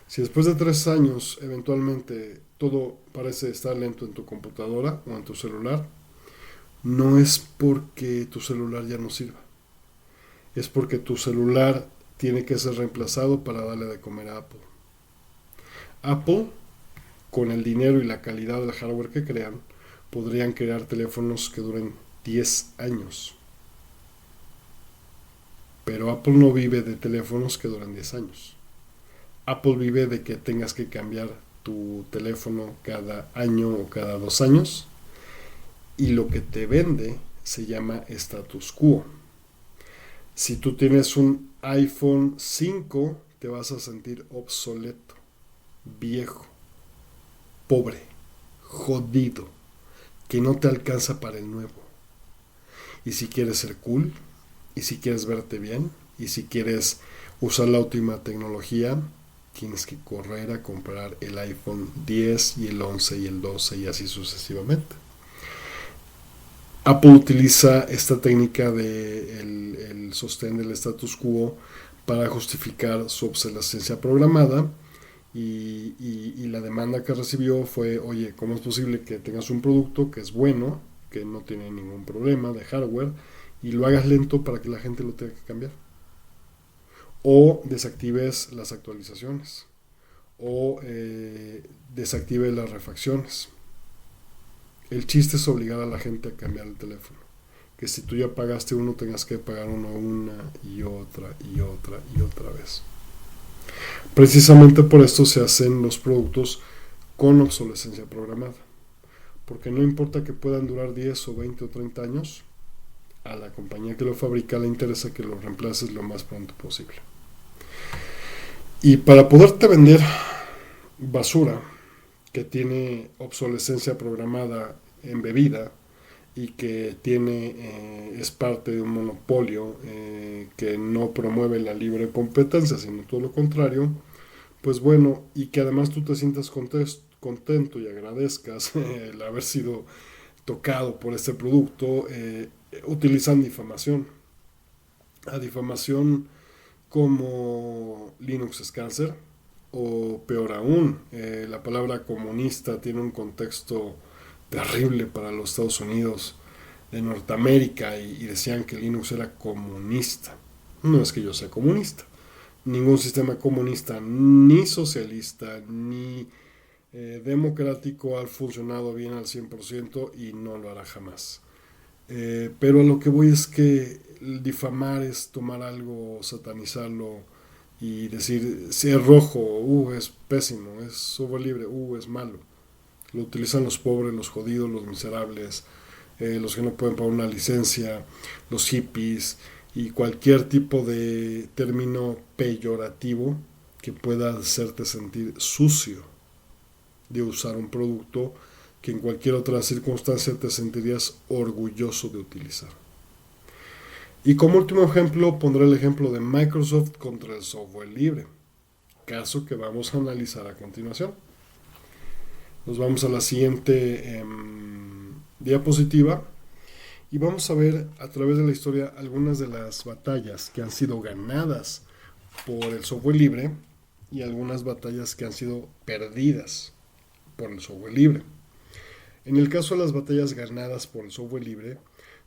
Si después de 3 años eventualmente todo parece estar lento en tu computadora o en tu celular, no es porque tu celular ya no sirva, es porque tu celular tiene que ser reemplazado para darle de comer a Apple. Apple, con el dinero y la calidad del hardware que crean, podrían crear teléfonos que duren 10 años. Pero Apple no vive de teléfonos que duran 10 años. Apple vive de que tengas que cambiar tu teléfono cada año o cada 2 años, y lo que te vende se llama status quo. Si tú tienes un iPhone 5, te vas a sentir obsoleto, viejo, pobre, jodido, que no te alcanza para el nuevo. Y si quieres ser cool, y si quieres verte bien, y si quieres usar la última tecnología, tienes que correr a comprar el iPhone 10 y el 11 y el 12 y así sucesivamente. Apple utiliza esta técnica de el sostén del status quo para justificar su obsolescencia programada y la demanda que recibió fue, oye, ¿cómo es posible que tengas un producto que es bueno, que no tiene ningún problema de hardware y lo hagas lento para que la gente lo tenga que cambiar? O desactives las actualizaciones o desactives las refacciones. El chiste es obligar a la gente a cambiar el teléfono. Que si tú ya pagaste uno, tengas que pagar uno una y otra y otra y otra vez. Precisamente por esto se hacen los productos con obsolescencia programada. Porque no importa que puedan durar 10 o 20 o 30 años, a la compañía que lo fabrica le interesa que lo reemplaces lo más pronto posible. Y para poderte vender basura que tiene obsolescencia programada embebida y que es parte de un monopolio que no promueve la libre competencia, sino todo lo contrario, pues bueno, y que además tú te sientas contento y agradezcas el haber sido tocado por este producto, utilizan difamación. A difamación como Linux es cáncer, o peor aún, la palabra comunista tiene un contexto terrible para los Estados Unidos de Norteamérica y decían que Linux era comunista. No es que yo sea comunista. Ningún sistema comunista, ni socialista, ni democrático ha funcionado bien al 100% y no lo hará jamás. Pero a lo que voy es que difamar es tomar algo, satanizarlo y decir, si es rojo, es pésimo, es software libre, es malo. Lo utilizan los pobres, los jodidos, los miserables, los que no pueden pagar una licencia, los hippies y cualquier tipo de término peyorativo que pueda hacerte sentir sucio de usar un producto que en cualquier otra circunstancia te sentirías orgulloso de utilizar. Y como último ejemplo pondré el ejemplo de Microsoft contra el software libre, caso que vamos a analizar a continuación. Nos vamos a la siguiente diapositiva y vamos a ver a través de la historia algunas de las batallas que han sido ganadas por el software libre y algunas batallas que han sido perdidas por el software libre. En el caso de las batallas ganadas por el software libre,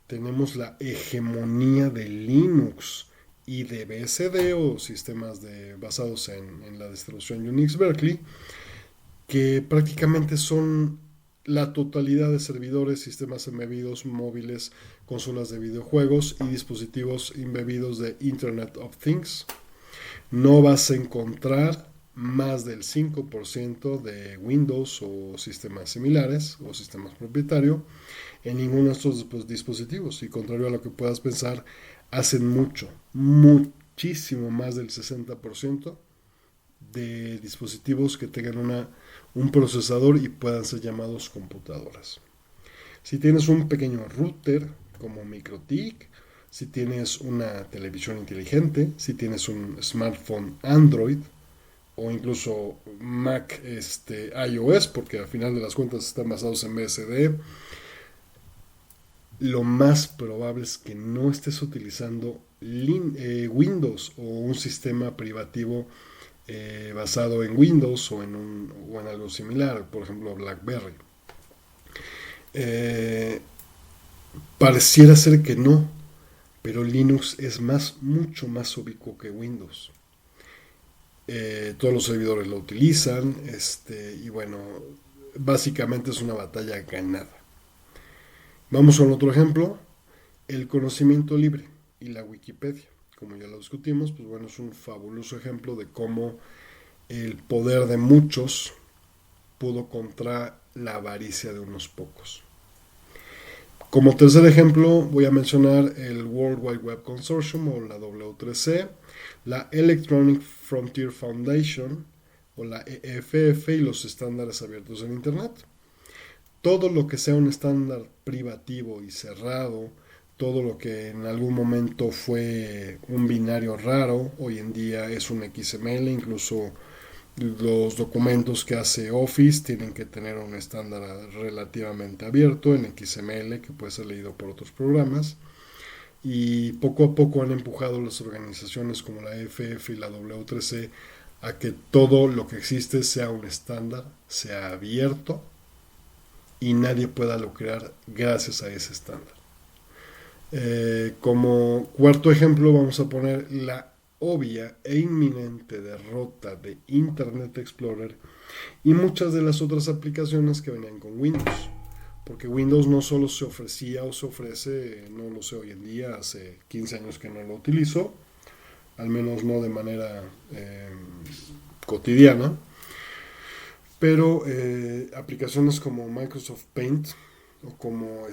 tenemos la hegemonía de Linux y de BSD o sistemas basados en la distribución Unix Berkeley, que prácticamente son la totalidad de servidores, sistemas embebidos, móviles, consolas de videojuegos y dispositivos embebidos de Internet of Things. No vas a encontrar más del 5% de Windows o sistemas similares o sistemas propietarios en ninguno de estos dispositivos. Y contrario a lo que puedas pensar, hacen muchísimo más del 60% de dispositivos que tengan un procesador y puedan ser llamados computadoras. Si tienes un pequeño router como MikroTik, si tienes una televisión inteligente, si tienes un smartphone Android o incluso Mac iOS, porque al final de las cuentas están basados en BSD, lo más probable es que no estés utilizando Windows o un sistema privativo basado en Windows o en algo similar, por ejemplo BlackBerry. Pareciera ser que no, pero Linux es mucho más ubicuo que Windows. Todos los servidores lo utilizan, y bueno, básicamente es una batalla ganada. Vamos a un otro ejemplo, el conocimiento libre y la Wikipedia. Como ya lo discutimos, pues bueno, es un fabuloso ejemplo de cómo el poder de muchos pudo contra la avaricia de unos pocos. Como tercer ejemplo voy a mencionar el World Wide Web Consortium o la W3C, la Electronic Frontier Foundation o la EFF y los estándares abiertos en Internet. Todo lo que sea un estándar privativo y cerrado, todo lo que en algún momento fue un binario raro, hoy en día es un XML, incluso Los documentos que hace Office tienen que tener un estándar relativamente abierto en XML que puede ser leído por otros programas. Y poco a poco han empujado las organizaciones como la EFF y la W3C a que todo lo que existe sea un estándar, sea abierto y nadie pueda lucrar gracias a ese estándar. Como cuarto ejemplo vamos a poner la obvia e inminente derrota de Internet Explorer y muchas de las otras aplicaciones que venían con Windows. Porque Windows no solo se ofrecía o se ofrece, no lo sé hoy en día, hace 15 años que no lo utilizo, al menos no de manera cotidiana, pero aplicaciones como Microsoft Paint o como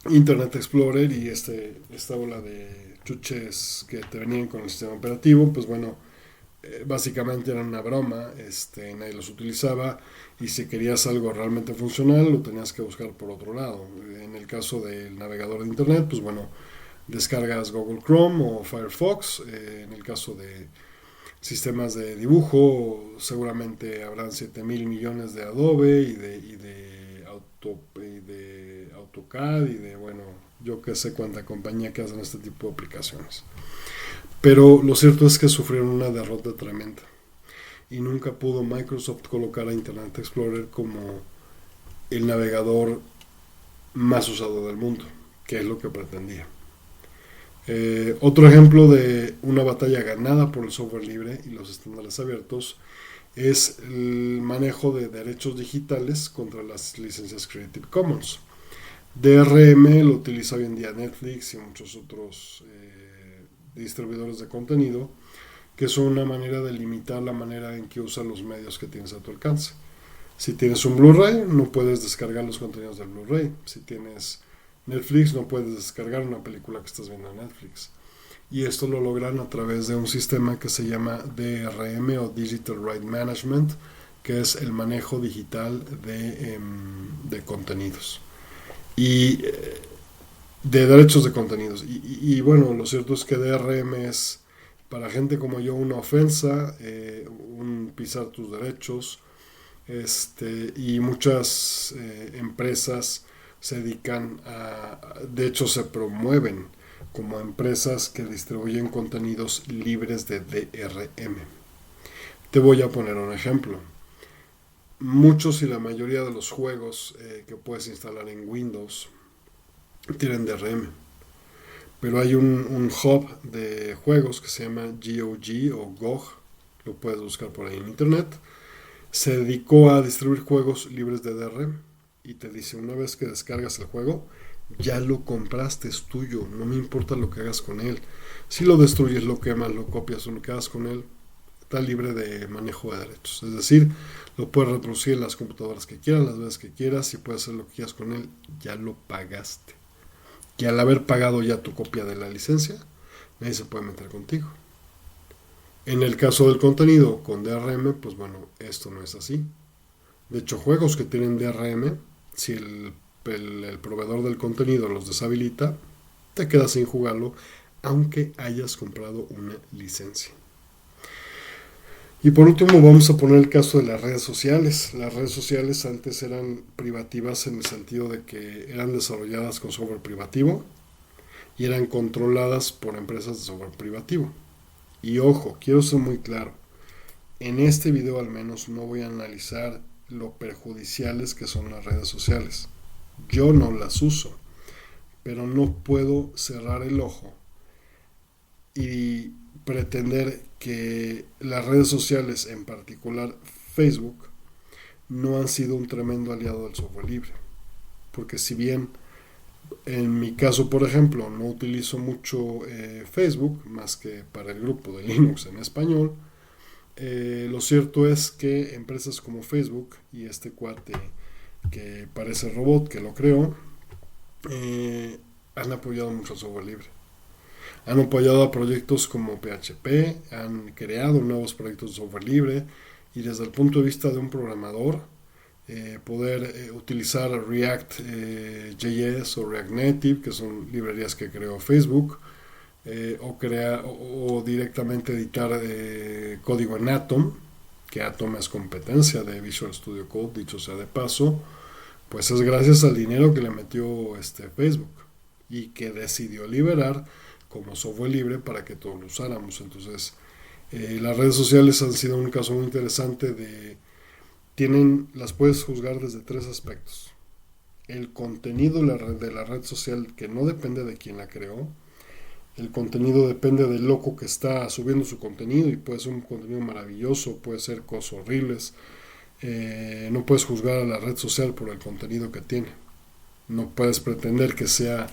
Internet Explorer y esta ola de chuches que te venían con el sistema operativo, pues bueno, básicamente eran una broma, nadie los utilizaba y si querías algo realmente funcional lo tenías que buscar por otro lado. En el caso del navegador de internet, pues bueno, descargas Google Chrome o Firefox. En el caso de sistemas de dibujo, seguramente habrán 7,000 millones de Adobe y de AutoCAD y de, bueno, yo que sé cuánta compañía que hacen este tipo de aplicaciones. Pero lo cierto es que sufrieron una derrota tremenda y nunca pudo Microsoft colocar a Internet Explorer como el navegador más usado del mundo, que es lo que pretendía. Otro ejemplo de una batalla ganada por el software libre y los estándares abiertos es el manejo de derechos digitales contra las licencias Creative Commons. DRM lo utiliza hoy en día Netflix y muchos otros distribuidores de contenido, que es una manera de limitar la manera en que usan los medios que tienes a tu alcance. Si tienes un Blu-ray, no puedes descargar los contenidos del Blu-ray. Si tienes Netflix, no puedes descargar una película que estás viendo en Netflix. Y esto lo logran a través de un sistema que se llama DRM o Digital Right Management, que es el manejo digital de contenidos y de derechos de contenidos. Y bueno, lo cierto es que DRM es para gente como yo una ofensa, un pisar tus derechos, y muchas empresas se dedican de hecho se promueven como empresas que distribuyen contenidos libres de DRM. Te voy a poner un ejemplo. Muchos y la mayoría de los juegos que puedes instalar en Windows tienen DRM, pero hay un hub de juegos que se llama GOG o GOG, lo puedes buscar por ahí en internet. Se dedicó a distribuir juegos libres de DRM y te dice, una vez que descargas el juego, ya lo compraste, es tuyo, no me importa lo que hagas con él. Si lo destruyes, lo quemas, lo copias o lo que hagas con él, está libre de manejo de derechos. Es decir, lo puedes reproducir en las computadoras que quieras, las veces que quieras y puedes hacer lo que quieras con él, ya lo pagaste. Y al haber pagado ya tu copia de la licencia, nadie se puede meter contigo. En el caso del contenido con DRM, pues bueno, esto no es así. De hecho, juegos que tienen DRM, si el proveedor del contenido los deshabilita, te quedas sin jugarlo, aunque hayas comprado una licencia. Y por último vamos a poner el caso de las redes sociales. Las redes sociales antes eran privativas en el sentido de que eran desarrolladas con software privativo y eran controladas por empresas de software privativo. Y ojo, quiero ser muy claro, en este video al menos no voy a analizar lo perjudiciales que son las redes sociales. Yo no las uso, pero no puedo cerrar el ojo y pretender que las redes sociales, en particular Facebook, no han sido un tremendo aliado del software libre. Porque si bien en mi caso, por ejemplo, no utilizo mucho Facebook, más que para el grupo de Linux en español, lo cierto es que empresas como Facebook y este cuate que parece robot que lo creó, han apoyado mucho el software libre. Han apoyado a proyectos como PHP, han creado nuevos proyectos de software libre y desde el punto de vista de un programador, poder utilizar React JS o React Native, que son librerías que creó Facebook, o directamente editar código en Atom, que Atom es competencia de Visual Studio Code, dicho sea de paso, pues es gracias al dinero que le metió Facebook y que decidió liberar como software libre para que todos lo usáramos. Entonces, las redes sociales han sido un caso muy interesante las puedes juzgar desde tres aspectos. El contenido de la red social que no depende de quien la creó. El contenido depende del loco que está subiendo su contenido y puede ser un contenido maravilloso, puede ser cosas horribles. No puedes juzgar a la red social por el contenido que tiene. No puedes pretender que sea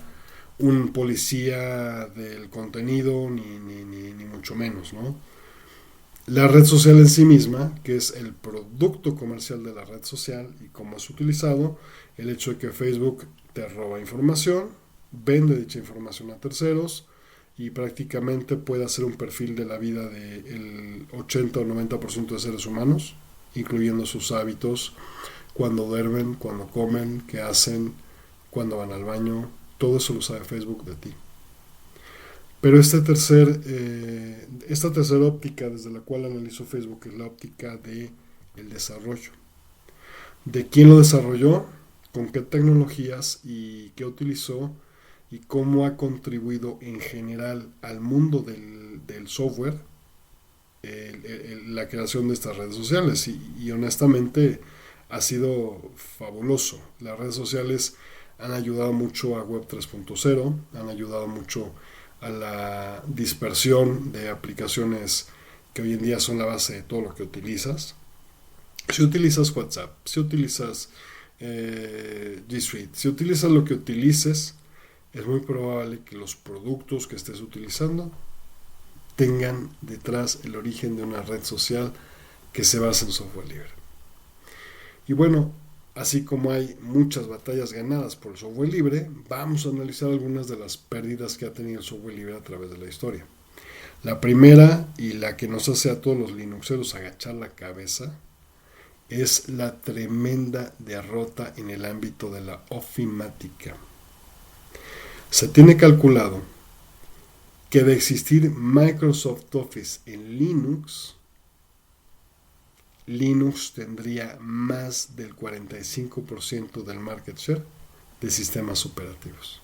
un policía del contenido, ni mucho menos, ¿no? La red social en sí misma, que es el producto comercial de la red social y cómo es utilizado, el hecho de que Facebook te roba información, vende dicha información a terceros y prácticamente puede hacer un perfil de la vida del 80 o 90% de seres humanos, incluyendo sus hábitos, cuando duermen, cuando comen, qué hacen, cuando van al baño, todo eso lo sabe Facebook de ti. Pero esta tercera óptica desde la cual analizo Facebook es la óptica de el desarrollo. ¿De quién lo desarrolló? ¿Con qué tecnologías y qué utilizó? ¿Y cómo ha contribuido en general al mundo del software la creación de estas redes sociales? Y honestamente ha sido fabuloso. Las redes sociales han ayudado mucho a Web 3.0, han ayudado mucho a la dispersión de aplicaciones que hoy en día son la base de todo lo que utilizas. Si utilizas WhatsApp, si utilizas G Suite, si utilizas lo que utilices, es muy probable que los productos que estés utilizando tengan detrás el origen de una red social que se basa en software libre. Y bueno, así como hay muchas batallas ganadas por el software libre, vamos a analizar algunas de las pérdidas que ha tenido el software libre a través de la historia. La primera, y la que nos hace a todos los linuxeros agachar la cabeza, es la tremenda derrota en el ámbito de la ofimática. Se tiene calculado que de existir Microsoft Office en Linux tendría más del 45% del market share de sistemas operativos.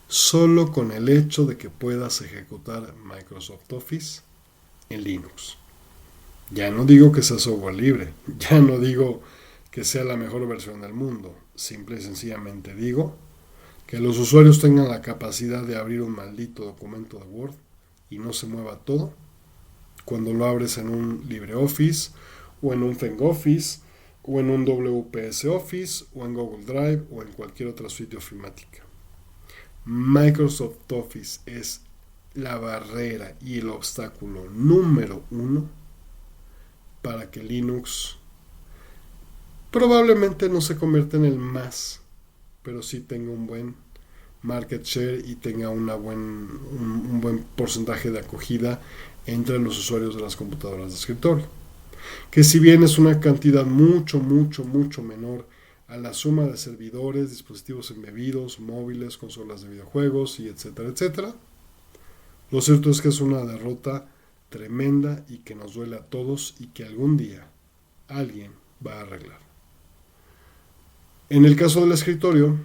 Solo con el hecho de que puedas ejecutar Microsoft Office en Linux. Ya no digo que sea software libre, ya no digo que sea la mejor versión del mundo, simple y sencillamente digo que los usuarios tengan la capacidad de abrir un maldito documento de Word y no se mueva todo cuando lo abres en un LibreOffice o en un ThinkOffice o en un WPS Office o en Google Drive o en cualquier otra suite ofimática. Microsoft Office es la barrera y el obstáculo número uno para que Linux probablemente no se convierta en el más, pero sí tenga un buen market share y tenga un buen porcentaje de acogida entre los usuarios de las computadoras de escritorio. Que si bien es una cantidad mucho menor a la suma de servidores, dispositivos embebidos, móviles, consolas de videojuegos y etcétera, lo cierto es que es una derrota tremenda y que nos duele a todos y que algún día alguien va a arreglar. En el caso del escritorio,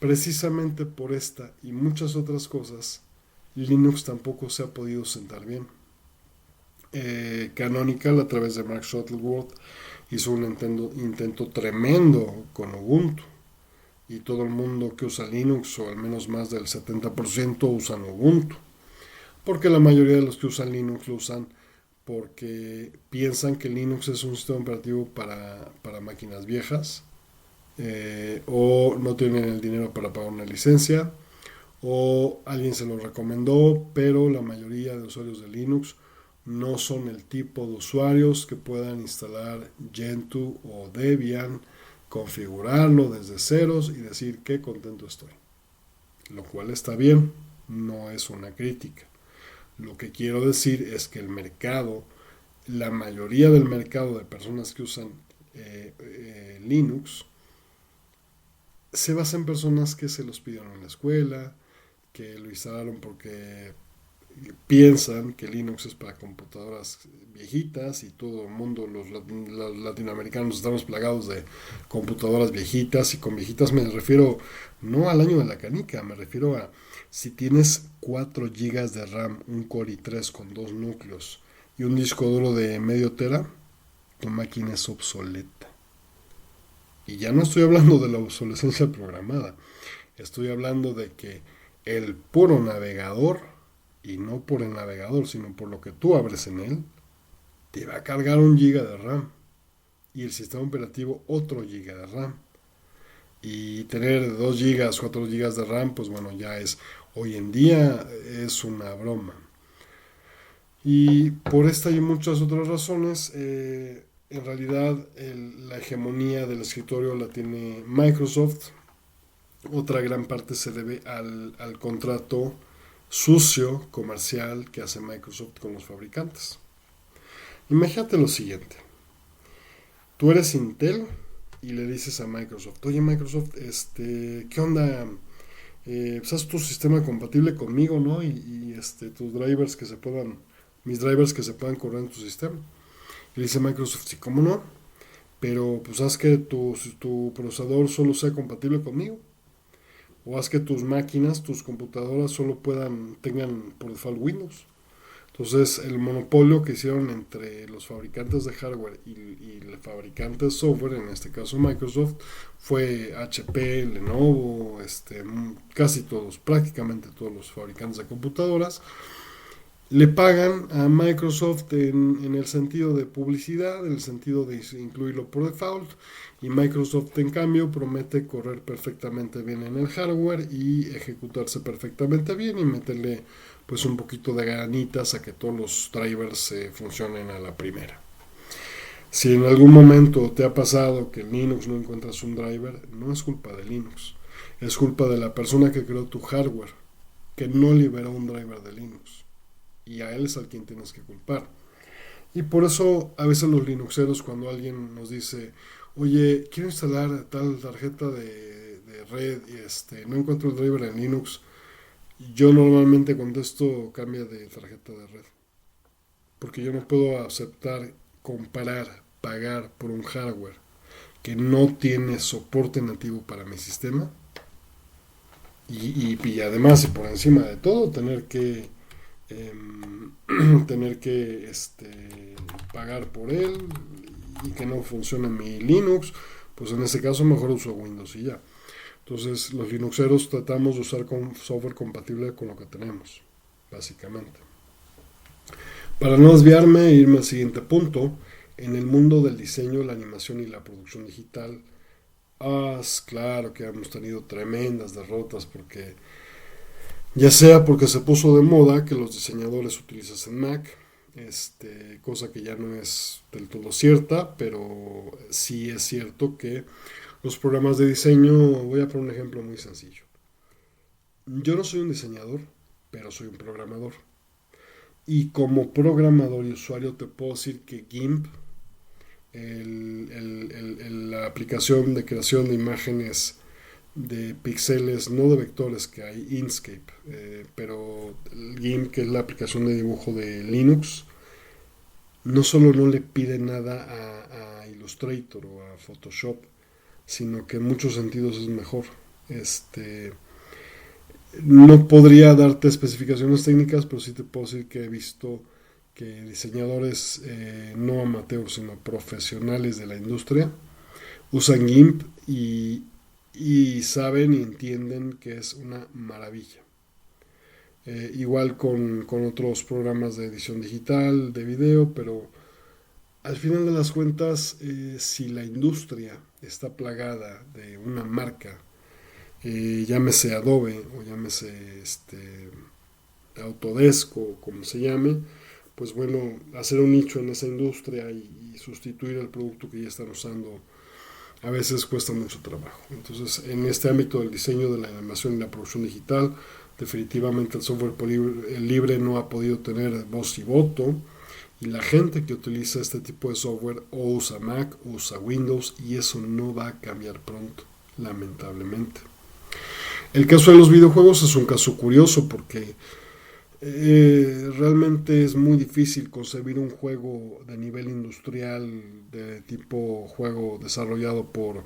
precisamente por esta y muchas otras cosas, Linux tampoco se ha podido sentar bien. Canonical, a través de Mark Shuttleworth, hizo un intento tremendo con Ubuntu. Y todo el mundo que usa Linux, o al menos más del 70%, usan Ubuntu. Porque la mayoría de los que usan Linux lo usan porque piensan que Linux es un sistema operativo para máquinas viejas, o no tienen el dinero para pagar una licencia, o alguien se lo recomendó, pero la mayoría de usuarios de Linux no son el tipo de usuarios que puedan instalar Gentoo o Debian, configurarlo desde ceros y decir qué contento estoy. Lo cual está bien, no es una crítica. Lo que quiero decir es que el mercado, la mayoría del mercado de personas que usan Linux, se basa en personas que se los pidieron en la escuela, que lo instalaron porque piensan que Linux es para computadoras viejitas y todo el mundo, los latinoamericanos estamos plagados de computadoras viejitas, y con viejitas me refiero no al año de la canica, me refiero a si tienes 4 gigas de RAM, un Core i3 con 2 núcleos y un disco duro de medio tera, tu máquina es obsoleta. Y ya no estoy hablando de la obsolescencia programada, estoy hablando de que el puro navegador, y no por el navegador, sino por lo que tú abres en él, te va a cargar 1 giga de RAM. Y el sistema operativo otro giga de RAM. Y tener 2 gigas, 4 gigas de RAM, pues bueno, ya es, hoy en día es una broma. Y por esta y muchas otras razones, en realidad la hegemonía del escritorio la tiene Microsoft. Otra gran parte se debe al contrato sucio comercial que hace Microsoft con los fabricantes. Imagínate lo siguiente: tú eres Intel y le dices a Microsoft, oye Microsoft, ¿qué onda? Pues haz tu sistema compatible conmigo, ¿no? Tus drivers que se puedan, mis drivers que se puedan correr en tu sistema. Y le dice Microsoft, sí, ¿cómo no? Pero pues haz que tu procesador solo sea compatible conmigo. O haz que tus máquinas, tus computadoras solo tengan por default Windows. Entonces, el monopolio que hicieron entre los fabricantes de hardware y el fabricante de software, en este caso Microsoft, fue HP, Lenovo, casi todos, prácticamente todos los fabricantes de computadoras, le pagan a Microsoft en el sentido de publicidad, en el sentido de incluirlo por default, y Microsoft en cambio promete correr perfectamente bien en el hardware y ejecutarse perfectamente bien y meterle pues un poquito de ganitas a que todos los drivers funcionen a la primera. Si en algún momento te ha pasado que en Linux no encuentras un driver, no es culpa de Linux, es culpa de la persona que creó tu hardware, que no liberó un driver de Linux. Y a él es al quien tienes que culpar. Y por eso a veces los linuxeros, cuando alguien nos dice, oye, quiero instalar tal tarjeta de red y no encuentro el driver en Linux, yo normalmente contesto, cambia de tarjeta de red. Porque yo no puedo aceptar comparar, pagar por un hardware que no tiene soporte nativo para mi sistema. Y además, y por encima de todo, tener que pagar por él y que no funcione mi Linux, pues en ese caso mejor uso Windows y ya. Entonces los linuxeros tratamos de usar software compatible con lo que tenemos, básicamente. Para no desviarme e irme al siguiente punto, en el mundo del diseño, la animación y la producción digital, claro que hemos tenido tremendas derrotas porque ya sea porque se puso de moda que los diseñadores utilizasen Mac, cosa que ya no es del todo cierta, pero sí es cierto que los programas de diseño, voy a poner un ejemplo muy sencillo. Yo no soy un diseñador, pero soy un programador. Y como programador y usuario te puedo decir que GIMP, la aplicación de creación de imágenes de píxeles, no de vectores que hay, Inkscape, pero el GIMP, que es la aplicación de dibujo de Linux, no solo no le pide nada a Illustrator o a Photoshop, sino que en muchos sentidos es mejor. No podría darte especificaciones técnicas, pero sí te puedo decir que he visto que diseñadores no amateurs, sino profesionales de la industria, usan GIMP y saben y entienden que es una maravilla. Igual con otros programas de edición digital, de video, pero al final de las cuentas, si la industria está plagada de una marca, llámese Adobe o llámese Autodesk o como se llame, pues bueno, hacer un nicho en esa industria y sustituir el producto que ya están usando a veces cuesta mucho trabajo. Entonces, en este ámbito del diseño, de la animación y la producción digital, definitivamente el software libre no ha podido tener voz y voto, y la gente que utiliza este tipo de software o usa Mac o usa Windows, y eso no va a cambiar pronto, lamentablemente. El caso de los videojuegos es un caso curioso porque realmente es muy difícil concebir un juego de nivel industrial de tipo juego desarrollado por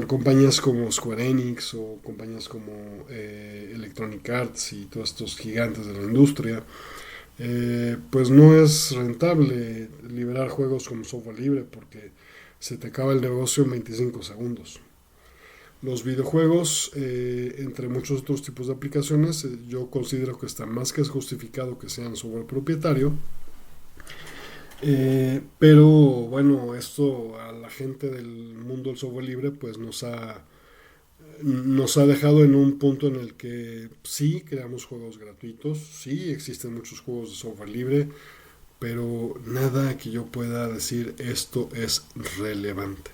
compañías como Square Enix o compañías como Electronic Arts y todos estos gigantes de la industria. Pues no es rentable liberar juegos como software libre porque se te acaba el negocio en 25 segundos. Los videojuegos, entre muchos otros tipos de aplicaciones, yo considero que está más que justificado que sean software propietario. Pero bueno, esto a la gente del mundo del software libre pues nos ha dejado en un punto en el que sí creamos juegos gratuitos, sí existen muchos juegos de software libre, pero nada que yo pueda decir esto es relevante.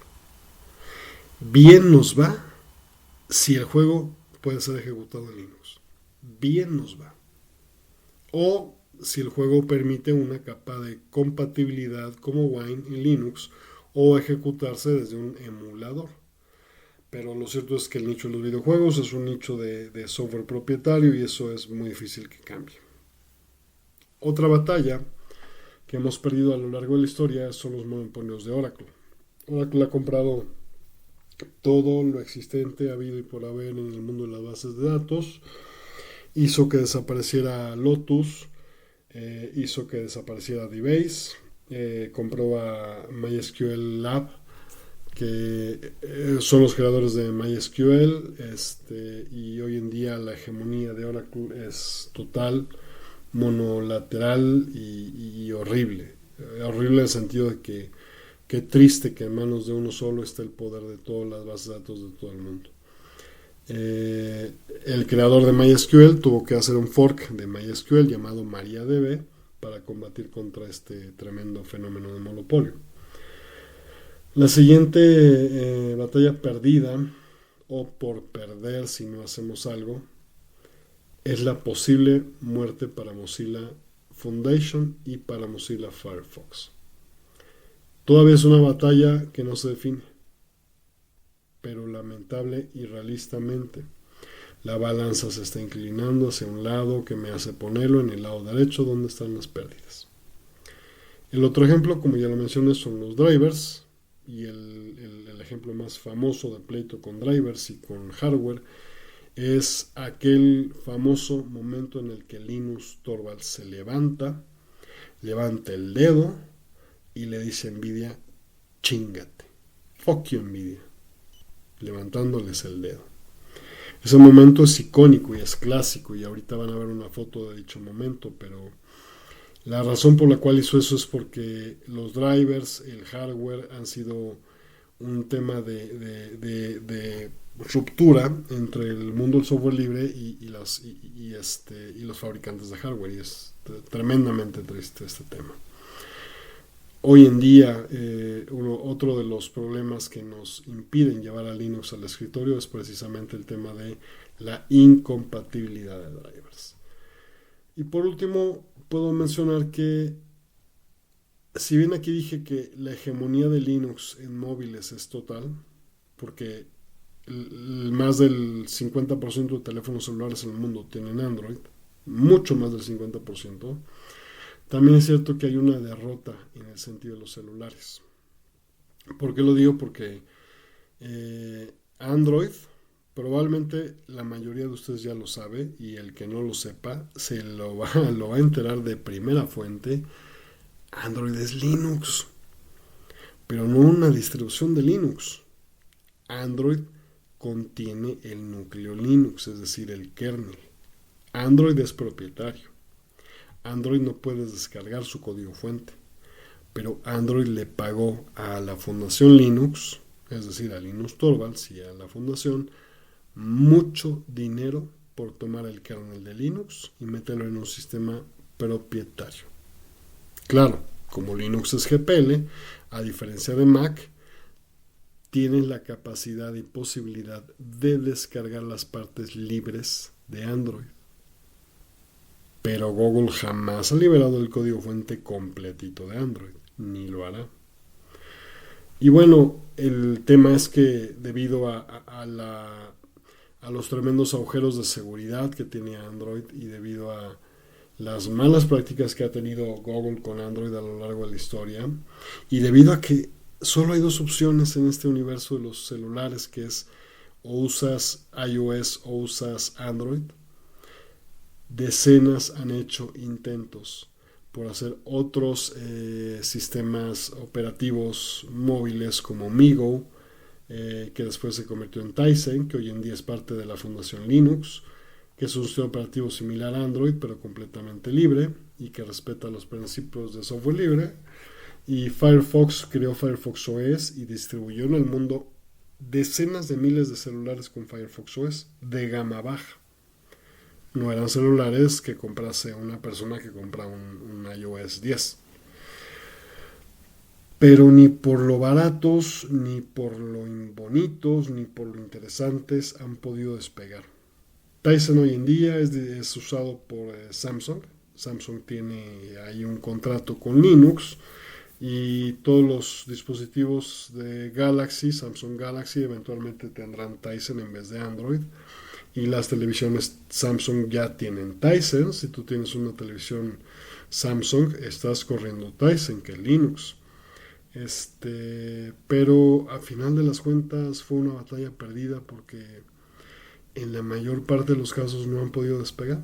Bien nos va si el juego puede ser ejecutado en Linux. Bien nos va. O si el juego permite una capa de compatibilidad como Wine en Linux o ejecutarse desde un emulador. Pero lo cierto es que el nicho de los videojuegos es un nicho de software propietario y eso es muy difícil que cambie. Otra batalla que hemos perdido a lo largo de la historia son los monopolios de Oracle. Oracle ha comprado todo lo existente, habido y por haber en el mundo de las bases de datos, hizo que desapareciera Lotus, hizo que desapareciera DBase, compró a MySQL Lab, que son los creadores de MySQL, y hoy en día la hegemonía de Oracle es total, monolateral y horrible. Horrible en el sentido de que qué triste que en manos de uno solo está el poder de todas las bases de datos de todo el mundo. El creador de MySQL tuvo que hacer un fork de MySQL llamado MariaDB para combatir contra este tremendo fenómeno de monopolio. La siguiente batalla perdida, o por perder si no hacemos algo, es la posible muerte para Mozilla Foundation y para Mozilla Firefox. Todavía es una batalla que no se define, pero lamentable y realistamente la balanza se está inclinando hacia un lado que me hace ponerlo en el lado derecho donde están las pérdidas. El otro ejemplo, como ya lo mencioné, son los drivers y el ejemplo más famoso de pleito con drivers y con hardware es aquel famoso momento en el que Linus Torvalds se levanta el dedo y le dice a Nvidia, chingate, fuck you Nvidia, levantándoles el dedo. Ese momento es icónico y es clásico y ahorita van a ver una foto de dicho momento, pero la razón por la cual hizo eso es porque los drivers, el hardware han sido un tema de ruptura entre el mundo del software libre y los fabricantes de hardware, y es tremendamente triste este tema. Hoy en día, otro de los problemas que nos impiden llevar a Linux al escritorio es precisamente el tema de la incompatibilidad de drivers. Y por último, puedo mencionar que, si bien aquí dije que la hegemonía de Linux en móviles es total, porque más del 50% de teléfonos celulares en el mundo tienen Android, mucho más del 50%, también es cierto que hay una derrota en el sentido de los celulares. ¿Por qué lo digo? Porque Android, probablemente la mayoría de ustedes ya lo sabe, y el que no lo sepa lo va a enterar de primera fuente. Android es Linux, pero no una distribución de Linux. Android contiene el núcleo Linux, es decir, el kernel. Android es propietario. Android no puedes descargar su código fuente, pero Android le pagó a la Fundación Linux, es decir, a Linus Torvalds y a la fundación, mucho dinero por tomar el kernel de Linux y meterlo en un sistema propietario. Claro, como Linux es GPL, a diferencia de Mac, tienes la capacidad y posibilidad de descargar las partes libres de Android. Pero Google jamás ha liberado el código fuente completito de Android, ni lo hará. Y bueno, el tema es que debido a a los tremendos agujeros de seguridad que tenía Android y debido a las malas prácticas que ha tenido Google con Android a lo largo de la historia y debido a que solo hay dos opciones en este universo de los celulares, que es o usas iOS o usas Android. Decenas han hecho intentos por hacer otros sistemas operativos móviles como MeeGo, que después se convirtió en Tizen, que hoy en día es parte de la Fundación Linux, que es un sistema operativo similar a Android, pero completamente libre y que respeta los principios de software libre. Y Firefox creó Firefox OS y distribuyó en el mundo decenas de miles de celulares con Firefox OS de gama baja. No eran celulares que comprase una persona que compra un iOS 10. Pero ni por lo baratos, ni por lo bonitos, ni por lo interesantes han podido despegar. Tizen hoy en día es usado por Samsung. Samsung tiene ahí un contrato con Linux y todos los dispositivos de Galaxy, Samsung Galaxy, eventualmente tendrán Tizen en vez de Android. Y las televisiones Samsung ya tienen Tizen. Si tú tienes una televisión Samsung, estás corriendo Tizen, que es Linux. Pero a final de las cuentas fue una batalla perdida porque en la mayor parte de los casos no han podido despegar.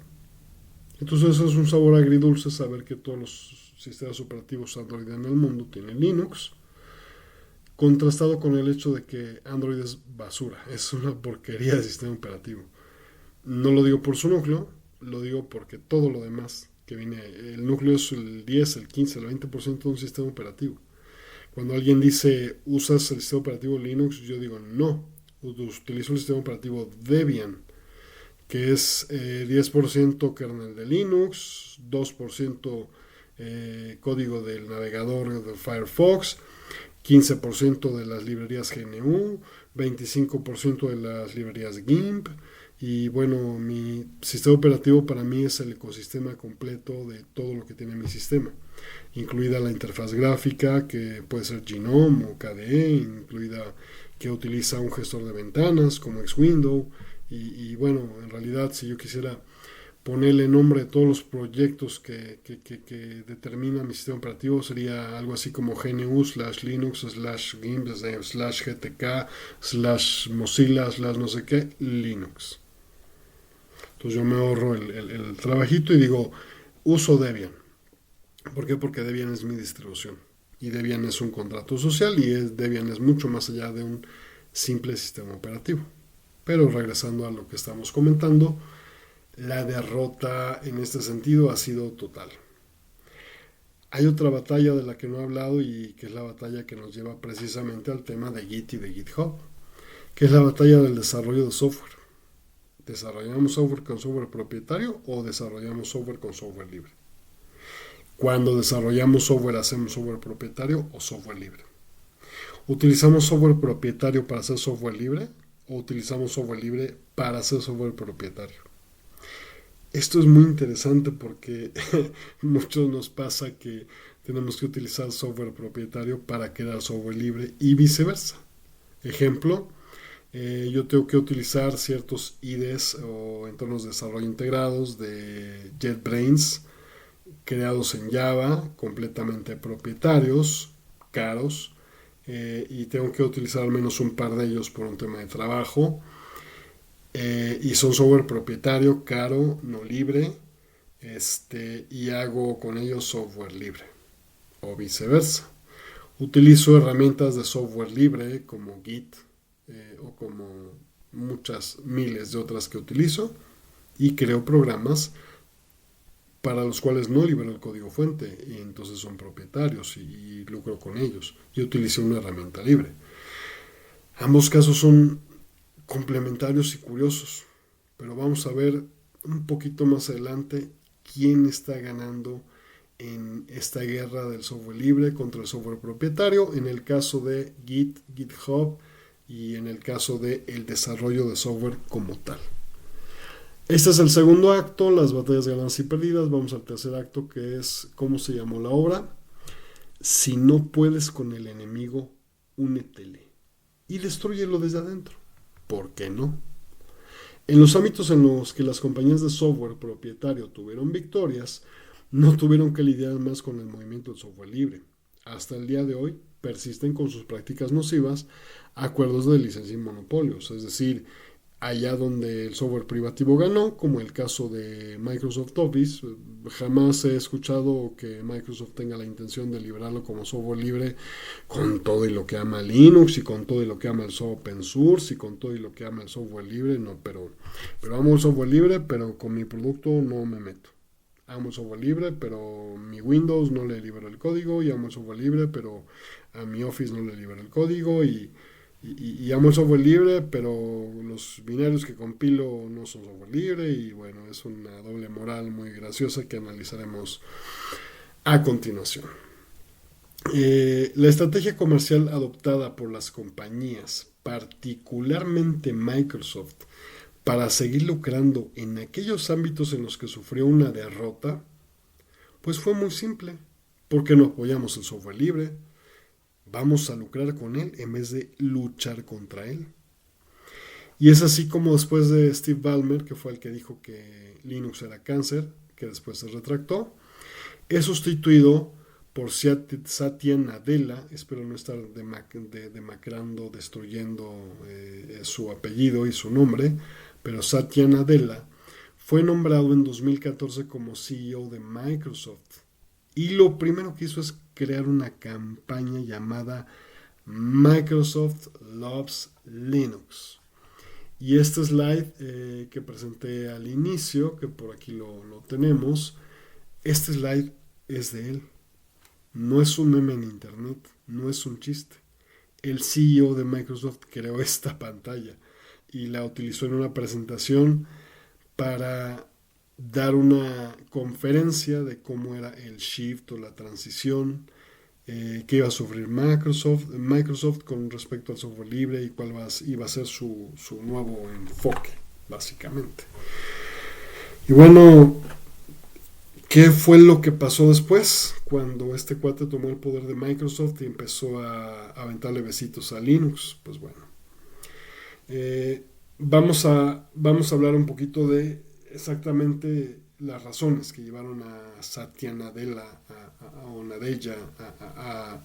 Entonces eso es un sabor agridulce saber que todos los sistemas operativos Android en el mundo tienen Linux, contrastado con el hecho de que Android es basura, es una porquería de sistema operativo. No lo digo por su núcleo, lo digo porque todo lo demás que viene, el núcleo es el 10, el 15, el 20% de un sistema operativo. Cuando alguien dice, ¿usas el sistema operativo Linux? Yo digo, no, utilizo el sistema operativo Debian, que es 10% kernel de Linux, 2% código del navegador de Firefox, 15% de las librerías GNU, 25% de las librerías GIMP. Y bueno, mi sistema operativo para mí es el ecosistema completo de todo lo que tiene mi sistema, incluida la interfaz gráfica, que puede ser Gnome o KDE, incluida que utiliza un gestor de ventanas como Xwindow. Y bueno, en realidad si yo quisiera ponerle nombre a todos los proyectos que determina mi sistema operativo, sería algo así como GNU /Linux /GIMP /GTK /Mozilla no sé qué Linux. Entonces yo me ahorro el trabajito y digo, uso Debian. ¿Por qué? Porque Debian es mi distribución. Y Debian es un contrato social y Debian es mucho más allá de un simple sistema operativo. Pero regresando a lo que estamos comentando, la derrota en este sentido ha sido total. Hay otra batalla de la que no he hablado y que es la batalla que nos lleva precisamente al tema de Git y de GitHub, que es la batalla del desarrollo de software. ¿Desarrollamos software con software propietario o desarrollamos software con software libre? Cuando desarrollamos software, ¿hacemos software propietario o software libre? ¿Utilizamos software propietario para hacer software libre o utilizamos software libre para hacer software propietario? Esto es muy interesante porque muchos nos pasa que tenemos que utilizar software propietario para crear software libre y viceversa. Ejemplo, yo tengo que utilizar ciertos IDEs o entornos de desarrollo integrados de JetBrains creados en Java, completamente propietarios, caros, y tengo que utilizar al menos un par de ellos por un tema de trabajo. Y son software propietario, caro, no libre, y hago con ellos software libre, o viceversa. Utilizo herramientas de software libre como Git o como muchas miles de otras que utilizo y creo programas para los cuales no libero el código fuente y entonces son propietarios y lucro con ellos y utilizo una herramienta libre. Ambos casos son complementarios y curiosos, pero vamos a ver un poquito más adelante quién está ganando en esta guerra del software libre contra el software propietario, en el caso de Git, GitHub y en el caso de el desarrollo de software como tal. Este es el segundo acto, las batallas ganadas y perdidas. Vamos al tercer acto, que es ¿cómo se llamó la obra? Si no puedes con el enemigo, únetele y destrúyelo desde adentro. ¿Por qué no? En los ámbitos en los que las compañías de software propietario tuvieron victorias, no tuvieron que lidiar más con el movimiento del software libre. Hasta el día de hoy persisten con sus prácticas nocivas acuerdos de licencia y monopolios, es decir, allá donde el software privativo ganó, como el caso de Microsoft Office. Jamás he escuchado que Microsoft tenga la intención de liberarlo como software libre con todo y lo que ama Linux y con todo y lo que ama el open source y con todo y lo que ama el software libre. No, pero amo el software libre, pero con mi producto no me meto. Amo el software libre, pero mi Windows no le libero el código, y amo el software libre, pero a mi Office no le libero el código, y amo el software libre, pero los binarios que compilo no son software libre, y bueno, es una doble moral muy graciosa que analizaremos a continuación. La estrategia comercial adoptada por las compañías, particularmente Microsoft, para seguir lucrando en aquellos ámbitos en los que sufrió una derrota, pues fue muy simple, porque no apoyamos el software libre, vamos a lucrar con él en vez de luchar contra él. Y es así como después de Steve Ballmer, que fue el que dijo que Linux era cáncer, que después se retractó, es sustituido por Satya Nadella, espero no estar demacrando, destruyendo su apellido y su nombre, pero Satya Nadella fue nombrado en 2014 como CEO de Microsoft. Y lo primero que hizo es crear una campaña llamada Microsoft Loves Linux. Y este slide que presenté al inicio, que por aquí lo tenemos, este slide es de él. No es un meme en internet, no es un chiste. El CEO de Microsoft creó esta pantalla y la utilizó en una presentación para dar una conferencia de cómo era el shift o la transición que iba a sufrir Microsoft con respecto al software libre y cuál iba a ser su nuevo enfoque, básicamente. Y bueno, ¿qué fue lo que pasó después? Cuando este cuate tomó el poder de Microsoft y empezó a aventarle besitos a Linux. Pues bueno, vamos a hablar un poquito de exactamente las razones que llevaron a Satya Nadella o Nadella a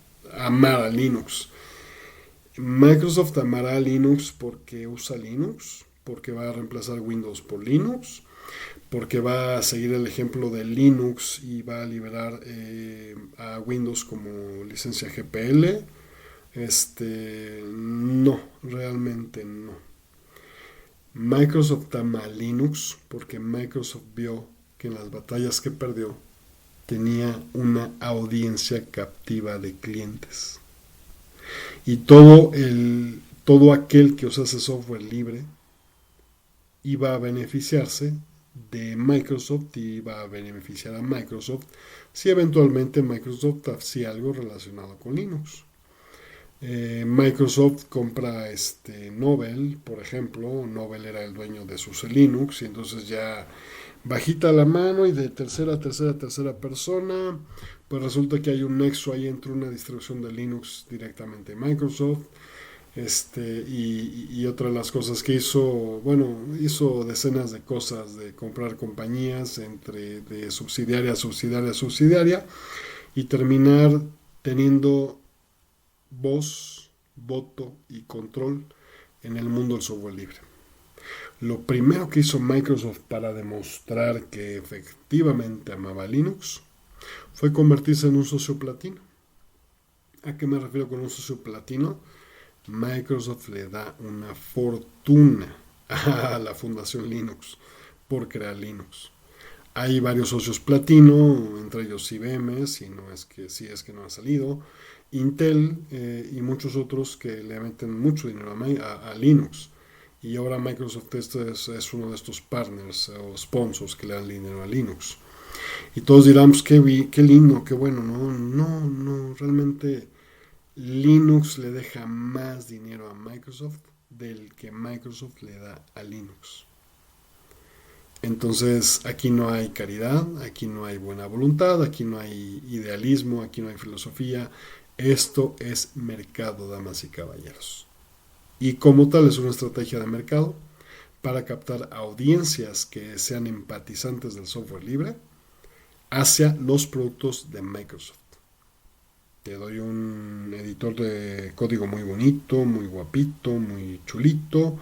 amar a Linux. Microsoft amará a Linux porque usa Linux, porque va a reemplazar Windows por Linux, porque va a seguir el ejemplo de Linux y va a liberar a Windows como licencia GPL. No, realmente no. Microsoft ama a Linux porque Microsoft vio que en las batallas que perdió tenía una audiencia captiva de clientes. Y todo aquel que usase software libre iba a beneficiarse de Microsoft y iba a beneficiar a Microsoft si eventualmente Microsoft hacía algo relacionado con Linux. Microsoft compra Novell, por ejemplo. Novell era el dueño de sus Linux y entonces ya bajita la mano y de tercera persona, pues resulta que hay un nexo ahí entre una distribución de Linux directamente de Microsoft. Y otra de las cosas que hizo, bueno, hizo decenas de cosas de comprar compañías entre de subsidiaria a subsidiaria a subsidiaria y terminar teniendo voz, voto y control en el mundo del software libre. Lo primero que hizo Microsoft para demostrar que efectivamente amaba Linux fue convertirse en un socio platino. ¿A qué me refiero con un socio platino? Microsoft le da una fortuna a la Fundación Linux por crear Linux. Hay varios socios platino, entre ellos IBM, si es que no ha salido, Intel y muchos otros que le meten mucho dinero a Linux. Y ahora Microsoft es uno de estos partners o sponsors que le dan dinero a Linux. Y todos dirán, pues qué lindo, qué bueno. No, realmente Linux le deja más dinero a Microsoft del que Microsoft le da a Linux. Entonces aquí no hay caridad, aquí no hay buena voluntad, aquí no hay idealismo, aquí no hay filosofía. Esto es mercado, damas y caballeros. Y como tal es una estrategia de mercado para captar audiencias que sean empatizantes del software libre hacia los productos de Microsoft. Te doy un editor de código muy bonito, muy guapito, muy chulito,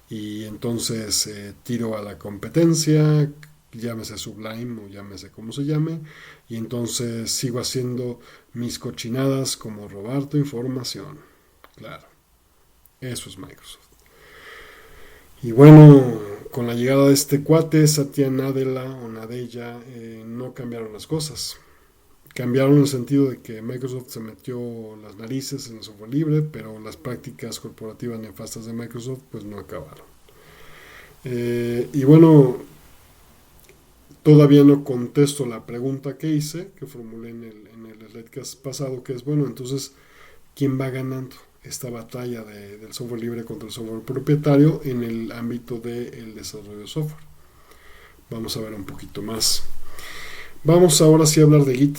y entonces tiro a la competencia, llámese Sublime o llámese como se llame, y entonces sigo haciendo mis cochinadas como robar tu información. Claro, eso es Microsoft. Y bueno, con la llegada de este cuate, Satya Nadella o Nadella, no cambiaron las cosas. Cambiaron en el sentido de que Microsoft se metió las narices en el software libre, pero las prácticas corporativas nefastas de Microsoft pues no acabaron. Y bueno, todavía no contesto la pregunta que hice, que formulé en el Redcast pasado, que es, bueno, entonces, ¿quién va ganando esta batalla del software libre contra el software propietario en el ámbito del desarrollo de software? Vamos a ver un poquito más. Vamos ahora sí a hablar de Git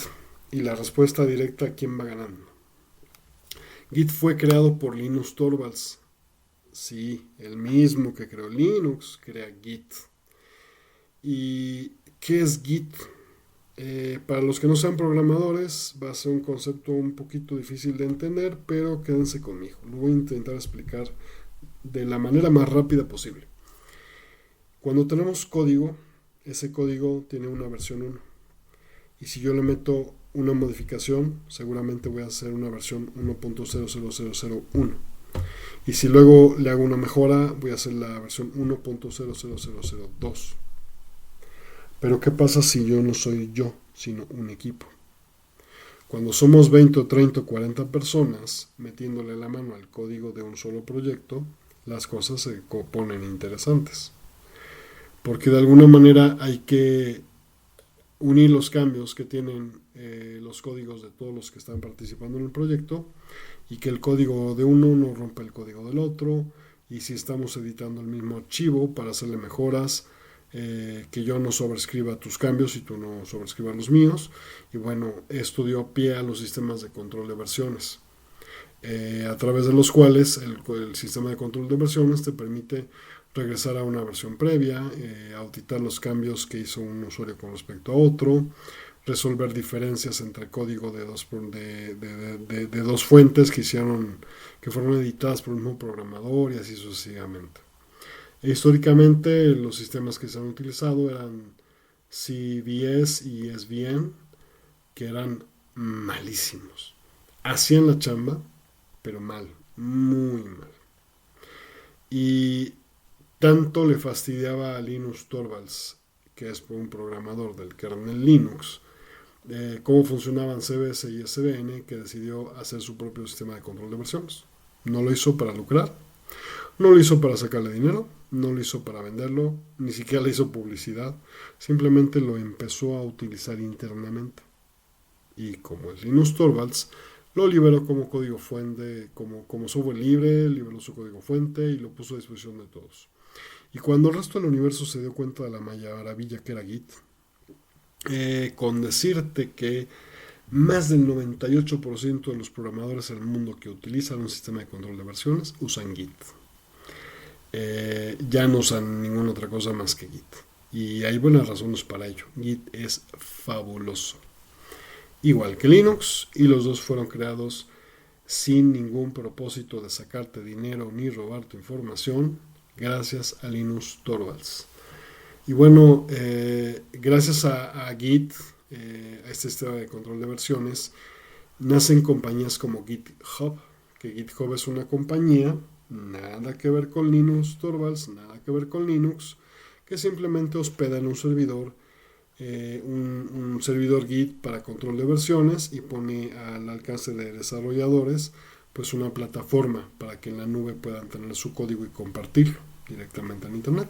y la respuesta directa, ¿quién va ganando? Git fue creado por Linus Torvalds. Sí, el mismo que creó Linux crea Git. ¿Y qué es Git? Para los que no sean programadores va a ser un concepto un poquito difícil de entender, pero quédense conmigo. Lo voy a intentar explicar de la manera más rápida posible. Cuando tenemos código, ese código tiene una versión 1. Y si yo le meto una modificación, seguramente voy a hacer una versión 1.00001. Y si luego le hago una mejora, voy a hacer la versión 1.00002. Pero ¿qué pasa si yo no soy yo, sino un equipo? Cuando somos 20 o 30 o 40 personas metiéndole la mano al código de un solo proyecto, las cosas se ponen interesantes. Porque de alguna manera hay que unir los cambios que tienen los códigos de todos los que están participando en el proyecto, y que el código de uno no rompa el código del otro, y si estamos editando el mismo archivo para hacerle mejoras, que yo no sobrescriba tus cambios y tú no sobrescribas los míos. Y bueno, esto dio pie a los sistemas de control de versiones, a través de los cuales el sistema de control de versiones te permite regresar a una versión previa, auditar los cambios que hizo un usuario con respecto a otro, resolver diferencias entre código de dos fuentes que fueron editadas por el mismo programador, y así sucesivamente. Históricamente los sistemas que se han utilizado eran CVS y SVN, que eran malísimos. Hacían la chamba, pero mal, muy mal. Y tanto le fastidiaba a Linus Torvalds, que es un programador del kernel Linux, cómo funcionaban CVS y SVN, que decidió hacer su propio sistema de control de versiones. No lo hizo para lucrar, no lo hizo para sacarle dinero, no lo hizo para venderlo, ni siquiera le hizo publicidad, simplemente lo empezó a utilizar internamente. Y como es Linus Torvalds, lo liberó como código fuente, como software libre, liberó su código fuente y lo puso a disposición de todos. Y cuando el resto del universo se dio cuenta de la maravilla que era Git, con decirte que más del 98% de los programadores del mundo que utilizan un sistema de control de versiones usan Git. Ya no usan ninguna otra cosa más que Git. Y hay buenas razones para ello. Git es fabuloso. Igual que Linux, y los dos fueron creados sin ningún propósito de sacarte dinero ni robar tu información, gracias a Linus Torvalds. Y bueno, gracias a Git, a este sistema de control de versiones, nacen compañías como GitHub, que GitHub es una compañía, nada que ver con Linus Torvalds, nada que ver con Linux, que simplemente hospeda en un servidor, un servidor Git para control de versiones, y pone al alcance de desarrolladores pues una plataforma para que en la nube puedan tener su código y compartirlo directamente en internet.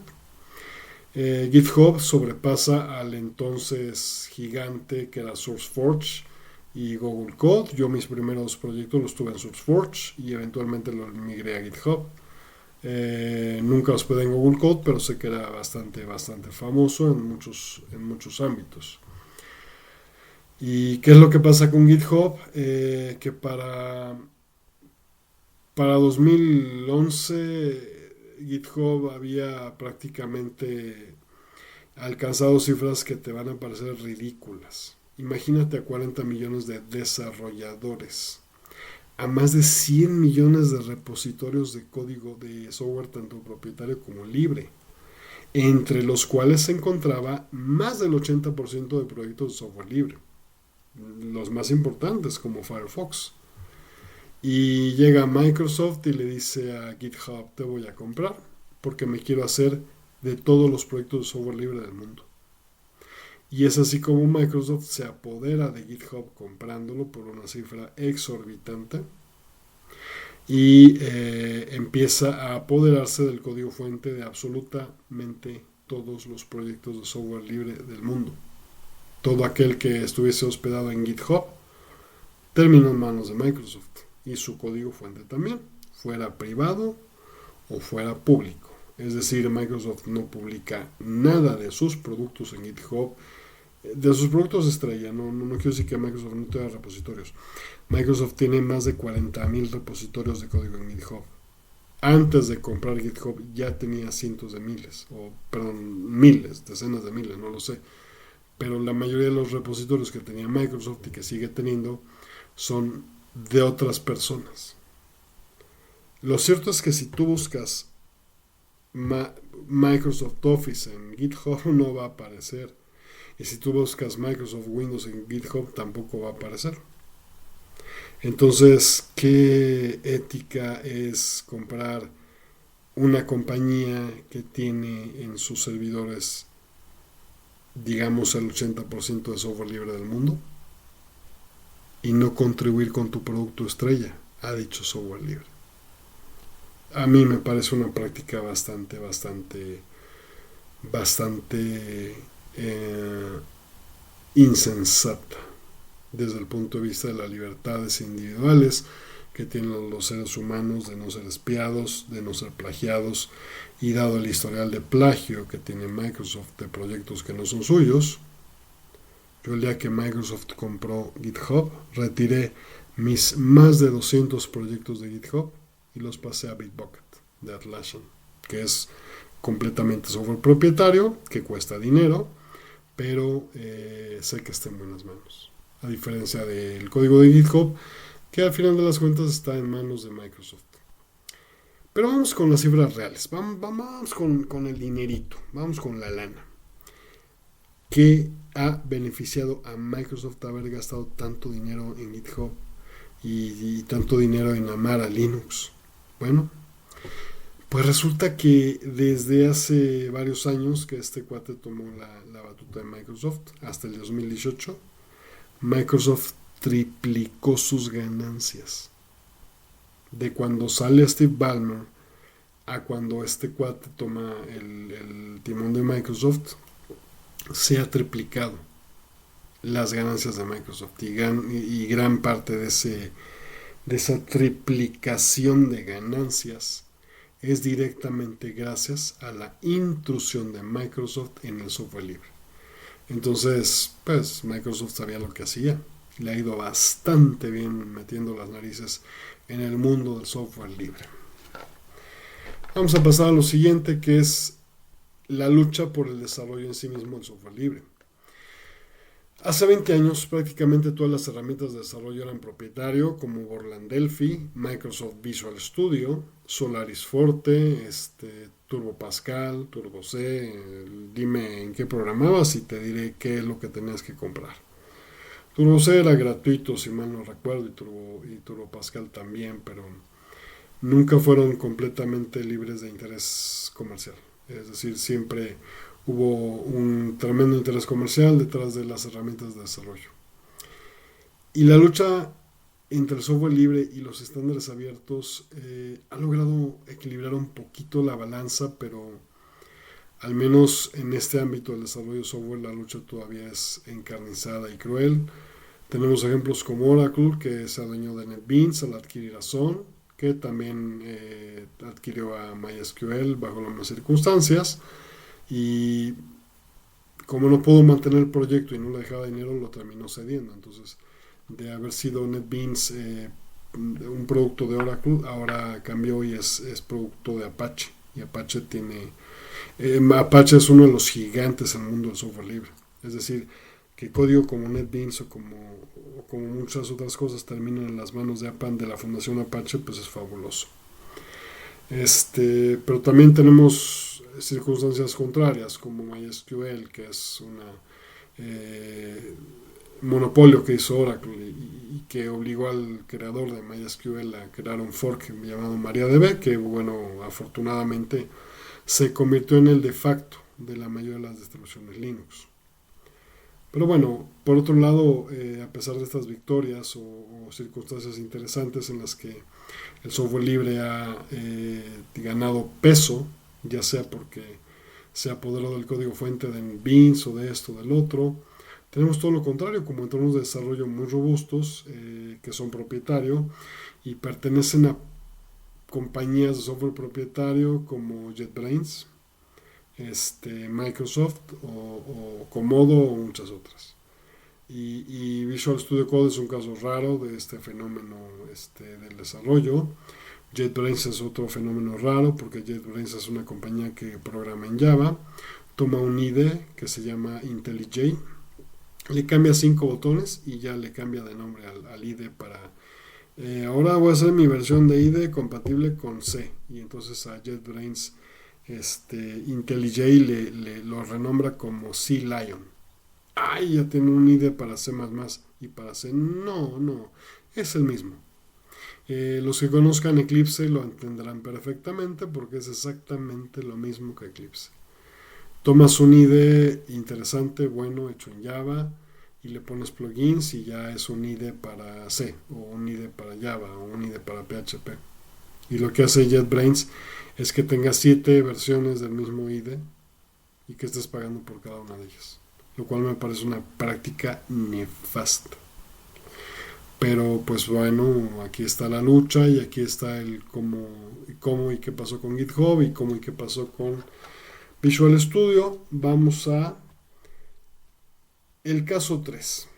GitHub sobrepasa al entonces gigante que era SourceForge y Google Code. Yo mis primeros proyectos los tuve en SourceForge y eventualmente los migré a GitHub. Nunca hospedé en Google Code, pero sé que era bastante famoso en muchos ámbitos. ¿Y qué es lo que pasa con GitHub? Que para 2011 GitHub había prácticamente alcanzado cifras que te van a parecer ridículas. Imagínate a 40 millones de desarrolladores, a más de 100 millones de repositorios de código de software tanto propietario como libre, entre los cuales se encontraba más del 80% de proyectos de software libre, los más importantes como Firefox. Y llega Microsoft y le dice a GitHub, te voy a comprar porque me quiero hacer de todos los proyectos de software libre del mundo. Y es así como Microsoft se apodera de GitHub comprándolo por una cifra exorbitante y empieza a apoderarse del código fuente de absolutamente todos los proyectos de software libre del mundo. Todo aquel que estuviese hospedado en GitHub terminó en manos de Microsoft, y su código fuente también, fuera privado o fuera público. Es decir, Microsoft no publica nada de sus productos en GitHub, de sus productos estrella. No quiero decir que Microsoft no tenga repositorios. Microsoft tiene más de 40,000 repositorios de código en GitHub. Antes de comprar GitHub ya tenía cientos de miles, miles, decenas de miles, no lo sé. Pero la mayoría de los repositorios que tenía Microsoft y que sigue teniendo son de otras personas. Lo cierto es que si tú buscas Microsoft Office en GitHub no va a aparecer, y si tú buscas Microsoft Windows en GitHub tampoco va a aparecer. Entonces, ¿qué ética es comprar una compañía que tiene en sus servidores, digamos, el 80% de software libre del mundo, y no contribuir con tu producto estrella a dicho software libre? A mí me parece una práctica bastante insensata desde el punto de vista de las libertades individuales que tienen los seres humanos de no ser espiados, de no ser plagiados, y dado el historial de plagio que tiene Microsoft de proyectos que no son suyos. Yo el día que Microsoft compró GitHub, retiré mis más de 200 proyectos de GitHub y los pasé a Bitbucket de Atlassian, que es completamente software propietario, que cuesta dinero, pero sé que está en buenas manos. A diferencia del código de GitHub, que al final de las cuentas está en manos de Microsoft. Pero vamos con las cifras reales, vamos con el dinerito, vamos con la lana. ¿Qué ha beneficiado a Microsoft haber gastado tanto dinero en GitHub y tanto dinero en amar a Linux? Bueno, pues resulta que desde hace varios años que este cuate tomó la batuta de Microsoft, hasta el 2018, Microsoft triplicó sus ganancias. De cuando sale Steve Ballmer a cuando este cuate toma el timón de Microsoft, se ha triplicado las ganancias de Microsoft, y gran parte de esa triplicación de ganancias es directamente gracias a la intrusión de Microsoft en el software libre. Entonces, pues Microsoft sabía lo que hacía, le ha ido bastante bien metiendo las narices en el mundo del software libre. Vamos a pasar a lo siguiente, que es la lucha por el desarrollo en sí mismo del software libre. Hace 20 años prácticamente todas las herramientas de desarrollo eran propietario, como Borland Delphi, Microsoft Visual Studio, Solaris Forte, Turbo Pascal, Turbo C. Dime en qué programabas y te diré qué es lo que tenías que comprar. Turbo C era gratuito, si mal no recuerdo, y Turbo Pascal también, pero nunca fueron completamente libres de interés comercial. Es decir, siempre hubo un tremendo interés comercial detrás de las herramientas de desarrollo. Y la lucha entre el software libre y los estándares abiertos ha logrado equilibrar un poquito la balanza, pero al menos en este ámbito del desarrollo de software la lucha todavía es encarnizada y cruel. Tenemos ejemplos como Oracle, que se adueñó de NetBeans al adquirir a Sun, que también adquirió a MySQL bajo las mismas circunstancias, y como no pudo mantener el proyecto y no le dejaba dinero, lo terminó cediendo. Entonces, de haber sido NetBeans un producto de Oracle, ahora cambió y es producto de Apache, Y Apache es uno de los gigantes en el mundo del software libre. Es decir, que código como NetBeans o como muchas otras cosas terminen en las manos de APAN, de la Fundación Apache, pues es fabuloso. Pero también tenemos circunstancias contrarias, como MySQL, que es una monopolio que hizo Oracle y que obligó al creador de MySQL a crear un fork llamado MariaDB, que bueno, afortunadamente se convirtió en el de facto de la mayoría de las distribuciones Linux. Pero bueno, por otro lado, a pesar de estas victorias o circunstancias interesantes en las que el software libre ha ganado peso, ya sea porque se apoderó del código fuente de Beans o de esto o del otro, tenemos todo lo contrario, como entornos de desarrollo muy robustos que son propietarios y pertenecen a compañías de software propietario como JetBrains, Microsoft o Comodo o muchas otras. Y Visual Studio Code es un caso raro de este fenómeno del desarrollo. JetBrains es otro fenómeno raro porque JetBrains es una compañía que programa en Java, toma un IDE que se llama IntelliJ, le cambia 5 botones y ya le cambia de nombre al IDE para... ahora voy a hacer mi versión de IDE compatible con C, y entonces a JetBrains IntelliJ lo renombra como C Lion. Ay, ya tiene un IDE para C++ y para C. No, es el mismo. Los que conozcan Eclipse lo entenderán perfectamente porque es exactamente lo mismo que Eclipse. Tomas un IDE interesante, bueno, hecho en Java y le pones plugins y ya es un IDE para C o un IDE para Java o un IDE para PHP. Y lo que hace JetBrains es que tengas 7 versiones del mismo IDE y que estés pagando por cada una de ellas, lo cual me parece una práctica nefasta. Pero pues bueno, aquí está la lucha y aquí está el cómo y qué pasó con GitHub y cómo y qué pasó con Visual Studio. Vamos a el caso 3.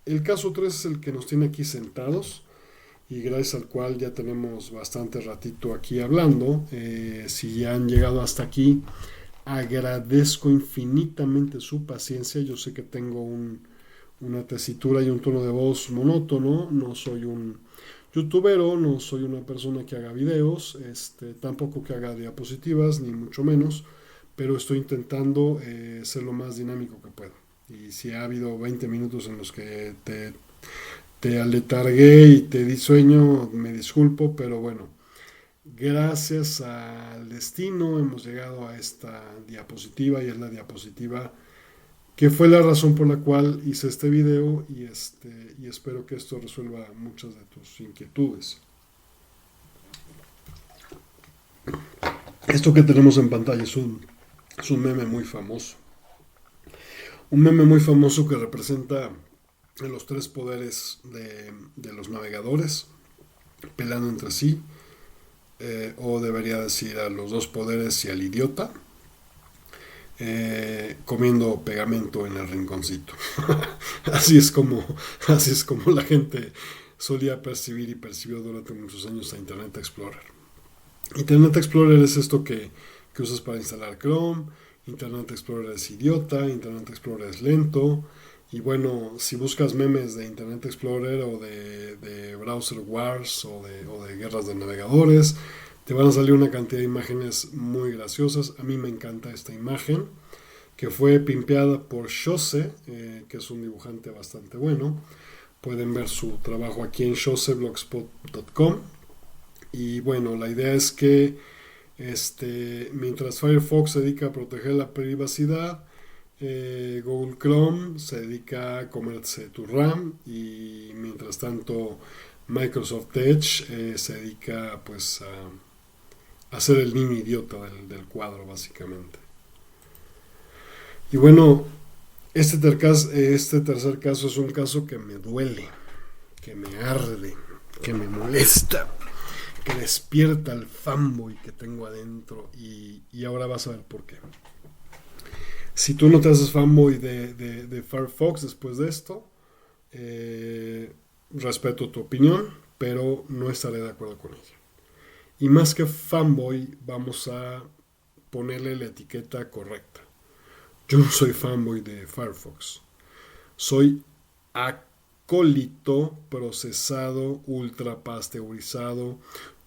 El caso 3 es el que nos tiene aquí sentados y gracias al cual ya tenemos bastante ratito aquí hablando. Si ya han llegado hasta aquí, agradezco infinitamente su paciencia. Yo sé que tengo una tesitura y un tono de voz monótono. No soy un youtubero, no soy una persona que haga videos, tampoco que haga diapositivas, ni mucho menos, pero estoy intentando ser lo más dinámico que puedo. Y si ha habido 20 minutos en los que te aletargué y te di sueño, me disculpo, pero bueno, gracias al destino hemos llegado a esta diapositiva y es la diapositiva que fue la razón por la cual hice este video y espero que esto resuelva muchas de tus inquietudes. Esto que tenemos en pantalla es un meme muy famoso. Un meme muy famoso que representa los 3 poderes de los navegadores peleando entre sí, o debería decir a los 2 poderes y al idiota, comiendo pegamento en el rinconcito. así es como la gente solía percibir y percibió durante muchos años a Internet Explorer. Internet Explorer es esto que usas para instalar Chrome. Internet Explorer es idiota, Internet Explorer es lento. Y bueno, si buscas memes de Internet Explorer o de Browser Wars o de guerras de navegadores, te van a salir una cantidad de imágenes muy graciosas. A mí me encanta esta imagen, que fue pimpeada por Shose, que es un dibujante bastante bueno. Pueden ver su trabajo aquí en shoseblogspot.com. Y bueno, la idea es que mientras Firefox se dedica a proteger la privacidad, Google Chrome se dedica a comerse tu RAM y mientras tanto Microsoft Edge se dedica pues a ser el niño idiota del cuadro básicamente. Y bueno, este tercer caso es un caso que me duele, que me arde, que me molesta, que despierta el fanboy que tengo adentro y ahora vas a ver por qué. Si tú no te haces fanboy de Firefox después de esto, respeto tu opinión, pero no estaré de acuerdo con ella. Y más que fanboy, vamos a ponerle la etiqueta correcta. Yo no soy fanboy de Firefox. Soy acólito, procesado, ultra pasteurizado,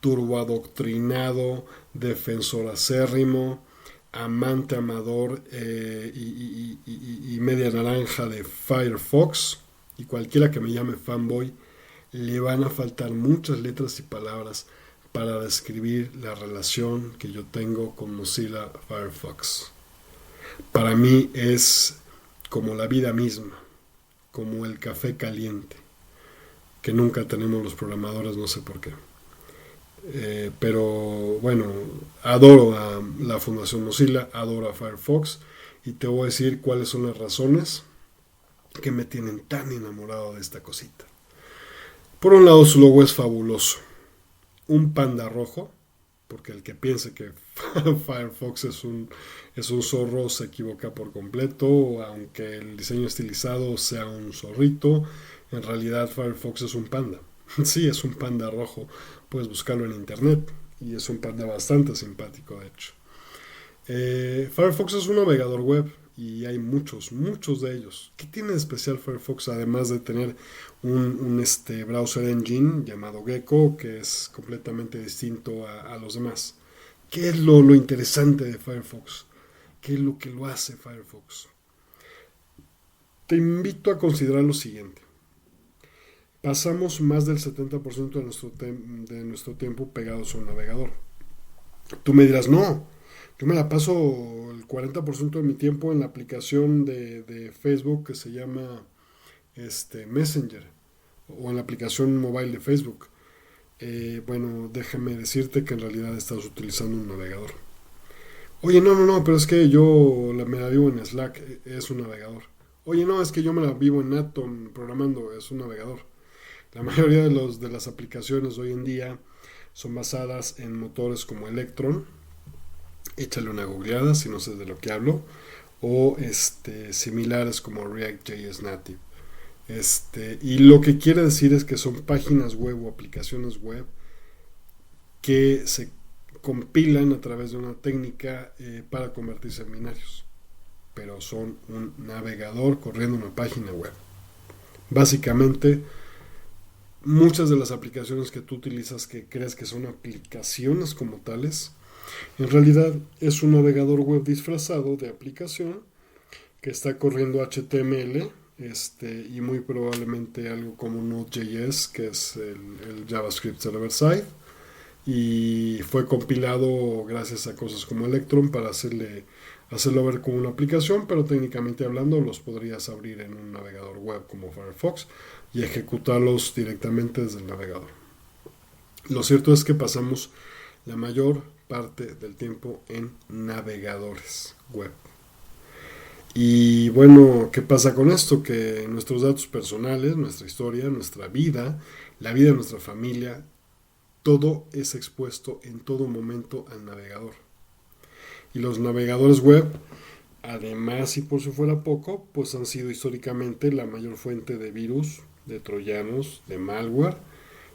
turboadoctrinado, defensor acérrimo, amante amador y media naranja de Firefox. Y cualquiera que me llame fanboy, le van a faltar muchas letras y palabras para describir la relación que yo tengo con Mozilla Firefox. Para mí es como la vida misma, como el café caliente, que nunca tenemos los programadores, no sé por qué. Pero bueno, adoro a la Fundación Mozilla, adoro a Firefox y te voy a decir cuáles son las razones que me tienen tan enamorado de esta cosita. Por un lado, su logo es fabuloso. Un panda rojo, porque el que piense que Firefox es un zorro se equivoca por completo, aunque el diseño estilizado sea un zorrito, en realidad Firefox es un panda. Sí, es un panda rojo, puedes buscarlo en internet y es un panda bastante simpático de hecho. Firefox es un navegador web y hay muchos de ellos. ¿Qué tiene de especial Firefox además de tener un browser engine llamado Gecko que es completamente distinto a los demás? ¿Qué es lo interesante de Firefox? ¿Qué es lo que lo hace Firefox? Te invito a considerar lo siguiente. Pasamos más del 70% de nuestro tiempo pegados a un navegador. Tú me dirás, no, yo me la paso el 40% de mi tiempo en la aplicación de Facebook que se llama Messenger o en la aplicación mobile de Facebook. Bueno, déjame decirte que en realidad estás utilizando un navegador. Oye, no, pero es que me la vivo en Slack, es un navegador. Oye, no, es que yo me la vivo en Atom programando, es un navegador. La mayoría de las aplicaciones hoy en día son basadas en motores como Electron, échale una googleada si no sé de lo que hablo, o similares como React.js Native. Y lo que quiere decir es que son páginas web o aplicaciones web que se compilan a través de una técnica para convertirse en binarios, pero son un navegador corriendo una página web. Básicamente, muchas de las aplicaciones que tú utilizas que crees que son aplicaciones como tales, en realidad es un navegador web disfrazado de aplicación que está corriendo HTML y muy probablemente algo como Node.js, que es el JavaScript server-side, y fue compilado gracias a cosas como Electron para hacerlo ver como una aplicación, pero técnicamente hablando los podrías abrir en un navegador web como Firefox y ejecutarlos directamente desde el navegador. Lo cierto es que pasamos la mayor parte del tiempo en navegadores web. Y bueno, ¿qué pasa con esto? Que nuestros datos personales, nuestra historia, nuestra vida, la vida de nuestra familia, todo es expuesto en todo momento al navegador. Y los navegadores web, además y por si fuera poco, pues han sido históricamente la mayor fuente de virus, de troyanos, de malware,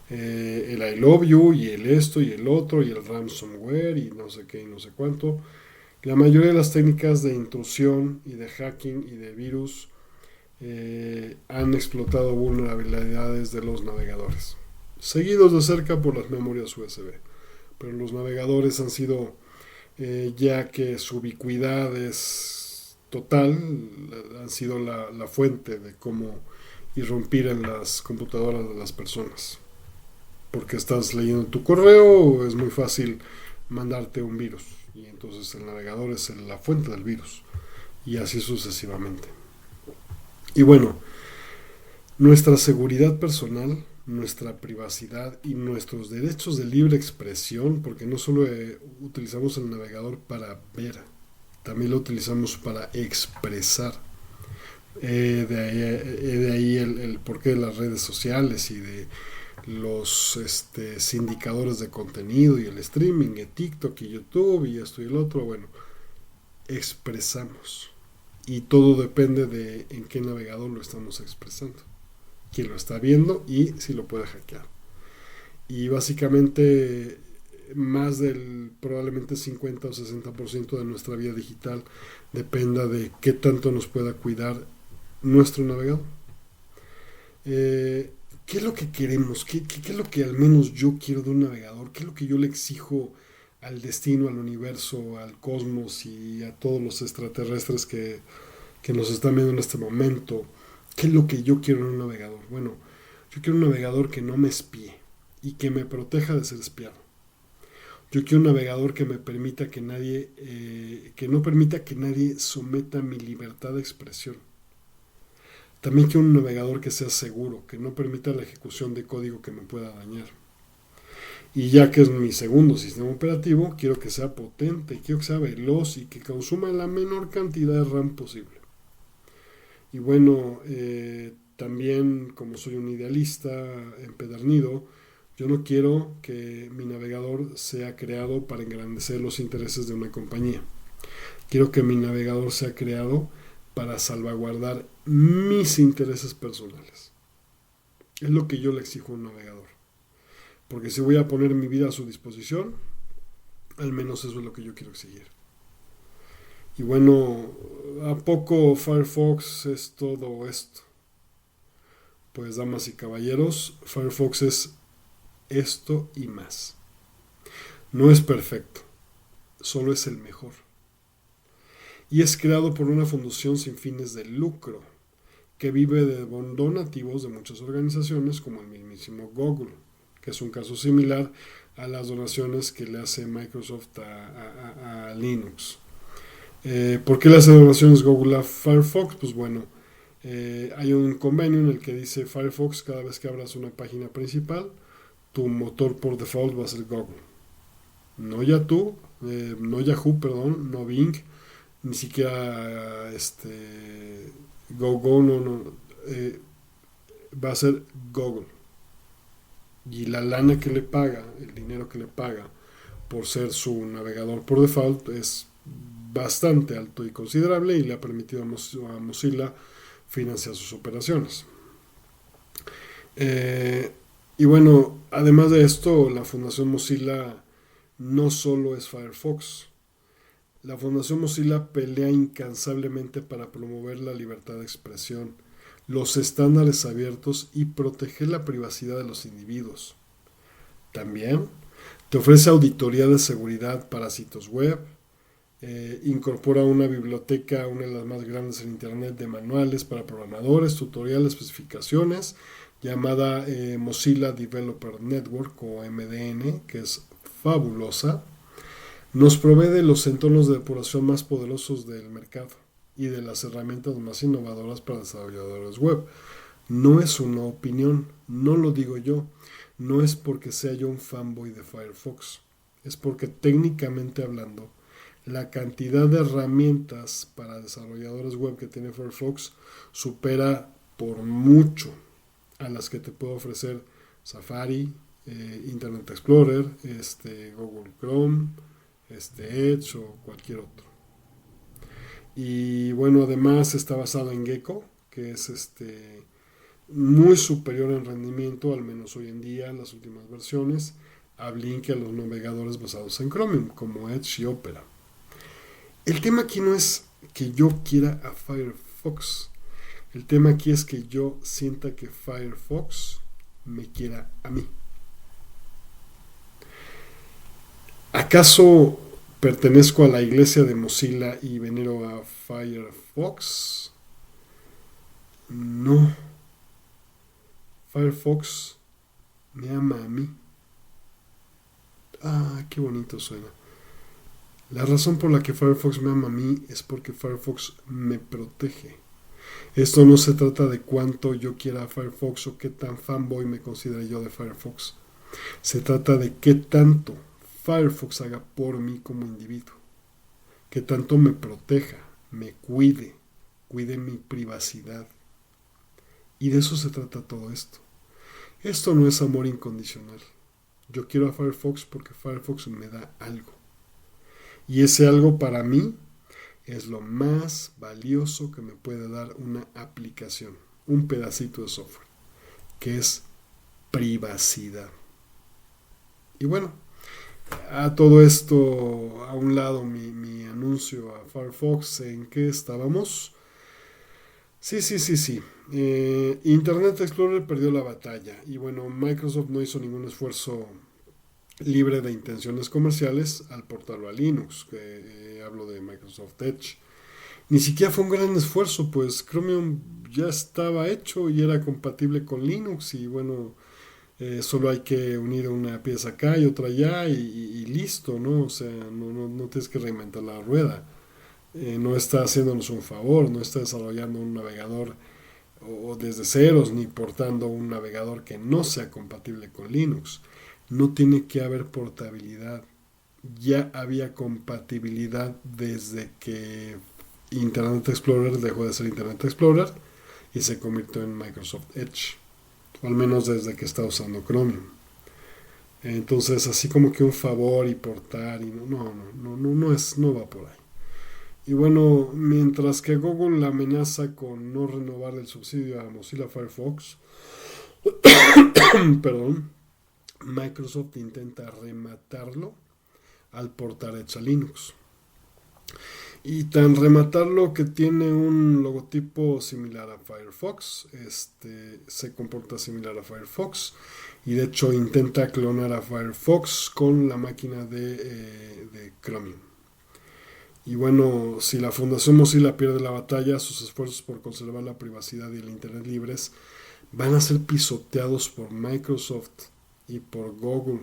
el I love you y el esto y el otro y el ransomware y no sé qué y no sé cuánto. La mayoría de las técnicas de intrusión y de hacking y de virus han explotado vulnerabilidades de los navegadores, seguidos de cerca por las memorias USB. Pero los navegadores han sido, ya que su ubicuidad es total, han sido la fuente de cómo irrumpir en las computadoras de las personas. Porque estás leyendo tu correo, es muy fácil mandarte un virus. Y entonces el navegador es la fuente del virus. Y así sucesivamente. Y bueno, nuestra seguridad personal, nuestra privacidad y nuestros derechos de libre expresión, porque no solo utilizamos el navegador para ver, también lo utilizamos para expresar. De ahí el porqué de las redes sociales y de los sindicadores de contenido y el streaming, y TikTok y YouTube y esto y el otro. Bueno, expresamos y todo depende de en qué navegador lo estamos expresando, quién lo está viendo y si lo puede hackear. Y básicamente más del probablemente 50 o 60% de nuestra vida digital dependa de qué tanto nos pueda cuidar nuestro navegador. ¿Qué es lo que queremos? ¿Qué es lo que al menos yo quiero de un navegador? ¿Qué es lo que yo le exijo al destino, al universo, al cosmos y a todos los extraterrestres que nos están viendo en este momento? ¿Qué es lo que yo quiero en un navegador? Bueno, yo quiero un navegador que no me espíe y que me proteja de ser espiado. Yo quiero un navegador que me permita que nadie, que no permita que nadie someta mi libertad de expresión. También quiero un navegador que sea seguro, que no permita la ejecución de código que me pueda dañar. Y ya que es mi segundo sistema operativo, quiero que sea potente, quiero que sea veloz y que consuma la menor cantidad de RAM posible. Y bueno, también como soy un idealista empedernido, yo no quiero que mi navegador sea creado para engrandecer los intereses de una compañía. Quiero que mi navegador sea creado para salvaguardar mis intereses personales. Es lo que yo le exijo a un navegador. Porque si voy a poner mi vida a su disposición, al menos eso es lo que yo quiero exigir. Y bueno, ¿a poco Firefox es todo esto? Pues damas y caballeros, Firefox es esto y más. No es perfecto, solo es el mejor. Y es creado por una fundación sin fines de lucro, que vive de donativos de muchas organizaciones como el mismísimo Google, que es un caso similar a las donaciones que le hace Microsoft a Linux. ¿Por qué le hace donaciones Google a Firefox? Pues bueno, hay un convenio en el que dice Firefox, cada vez que abras una página principal, tu motor por default va a ser Google. No no Yahoo, perdón, no Bing, ni siquiera Go, no, va a ser Google. Y la lana que le paga, el dinero que le paga por ser su navegador por default es bastante alto y considerable y le ha permitido a Mozilla financiar sus operaciones. Y bueno, además de esto, la Fundación Mozilla no solo es Firefox. La Fundación Mozilla pelea incansablemente para promover la libertad de expresión, los estándares abiertos y proteger la privacidad de los individuos. También te ofrece auditoría de seguridad para sitios web, incorpora una biblioteca, una de las más grandes en Internet, de manuales para programadores, tutoriales, especificaciones, llamada Mozilla Developer Network o MDN, que es fabulosa. Nos provee de los entornos de depuración más poderosos del mercado y de las herramientas más innovadoras para desarrolladores web. No es una opinión, no lo digo yo, no es porque sea yo un fanboy de Firefox, es porque técnicamente hablando, la cantidad de herramientas para desarrolladores web que tiene Firefox supera por mucho a las que te puede ofrecer Safari, Internet Explorer, Google Chrome, Edge o cualquier otro. Y bueno, además está basado en Gecko, que es muy superior en rendimiento, al menos hoy en día, en las últimas versiones, a Blink y a los navegadores basados en Chromium, como Edge y Opera. El tema aquí no es que yo quiera a Firefox. El tema aquí es que yo sienta que Firefox me quiera a mí. ¿Acaso pertenezco a la iglesia de Mozilla y venero a Firefox? No. Firefox me ama a mí. Ah, qué bonito suena. La razón por la que Firefox me ama a mí es porque Firefox me protege. Esto no se trata de cuánto yo quiera a Firefox o qué tan fanboy me considere yo de Firefox. Se trata de qué tanto Firefox haga por mí como individuo. Qué tanto me proteja, me cuide mi privacidad. Y de eso se trata todo esto. Esto no es amor incondicional. Yo quiero a Firefox porque Firefox me da algo. Y ese algo para mí es lo más valioso que me puede dar una aplicación, un pedacito de software, que es privacidad. Y bueno, A todo esto, a un lado mi anuncio a Firefox, ¿en qué estábamos? Sí. Internet Explorer perdió la batalla y bueno, Microsoft no hizo ningún esfuerzo libre de intenciones comerciales al portarlo a Linux, que hablo de Microsoft Edge. Ni siquiera fue un gran esfuerzo, pues Chromium ya estaba hecho y era compatible con Linux y bueno, solo hay que unir una pieza acá y otra allá y listo, ¿no? O sea, no tienes que reinventar la rueda. No está haciéndonos un favor, no está desarrollando un navegador o desde ceros ni portando un navegador que no sea compatible con Linux. No tiene que haber portabilidad. Ya había compatibilidad desde que Internet Explorer dejó de ser Internet Explorer y se convirtió en Microsoft Edge, o al menos desde que está usando Chromium. Entonces, así como que un favor y portar y no va por ahí. Y bueno, mientras que Google la amenaza con no renovar el subsidio a Mozilla Firefox, perdón, Microsoft intenta rematarlo al portar Edge a Linux. Y tan rematarlo que tiene un logotipo similar a Firefox, se comporta similar a Firefox y de hecho intenta clonar a Firefox con la máquina de Chromium. Y bueno, si la Fundación Mozilla pierde la batalla, sus esfuerzos por conservar la privacidad y el Internet libres van a ser pisoteados por Microsoft y por Google.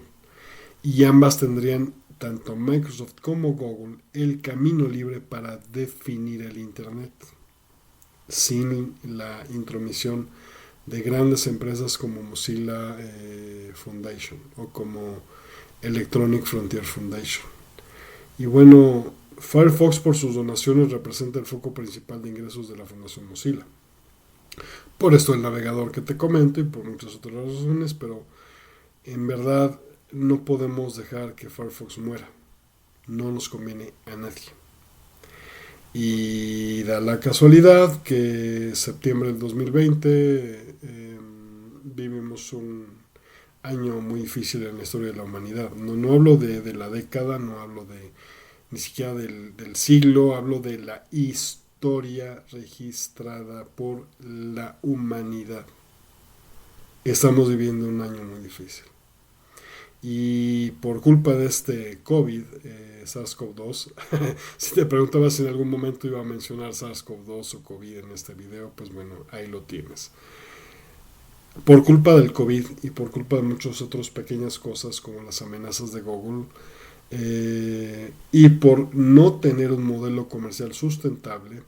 Y ambas tendrían, tanto Microsoft como Google, el camino libre para definir el Internet, sin la intromisión de grandes empresas como Mozilla Foundation o como Electronic Frontier Foundation. Y bueno, Firefox por sus donaciones representa el foco principal de ingresos de la Fundación Mozilla. Por esto el navegador que te comento y por muchas otras razones, pero en verdad no podemos dejar que Firefox muera. No nos conviene a nadie. Y da la casualidad que en septiembre del 2020 vivimos un año muy difícil en la historia de la humanidad. No hablo de la década, no hablo ni siquiera del siglo, hablo de la historia registrada por la humanidad. Estamos viviendo un año muy difícil. Y por culpa de este COVID, SARS-CoV-2, si te preguntabas si en algún momento iba a mencionar SARS-CoV-2 o COVID en este video, pues bueno, ahí lo tienes. Por culpa del COVID y por culpa de muchas otras pequeñas cosas como las amenazas de Google, y por no tener un modelo comercial sustentable,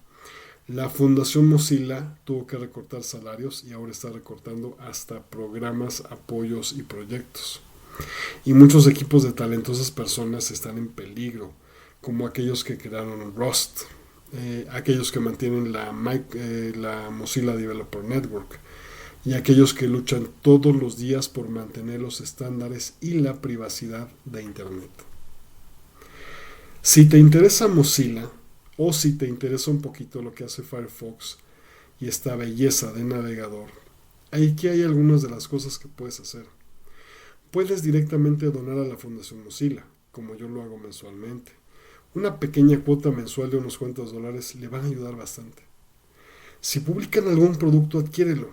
la Fundación Mozilla tuvo que recortar salarios y ahora está recortando hasta programas, apoyos y proyectos. Y muchos equipos de talentosas personas están en peligro, como aquellos que crearon Rust, aquellos que mantienen la Mozilla Developer Network y aquellos que luchan todos los días por mantener los estándares y la privacidad de Internet. Si te interesa Mozilla o si te interesa un poquito lo que hace Firefox y esta belleza de navegador, aquí hay algunas de las cosas que puedes hacer. Puedes directamente donar a la Fundación Mozilla, como yo lo hago mensualmente. Una pequeña cuota mensual de unos cuantos dólares le van a ayudar bastante. Si publican algún producto, adquiérelo.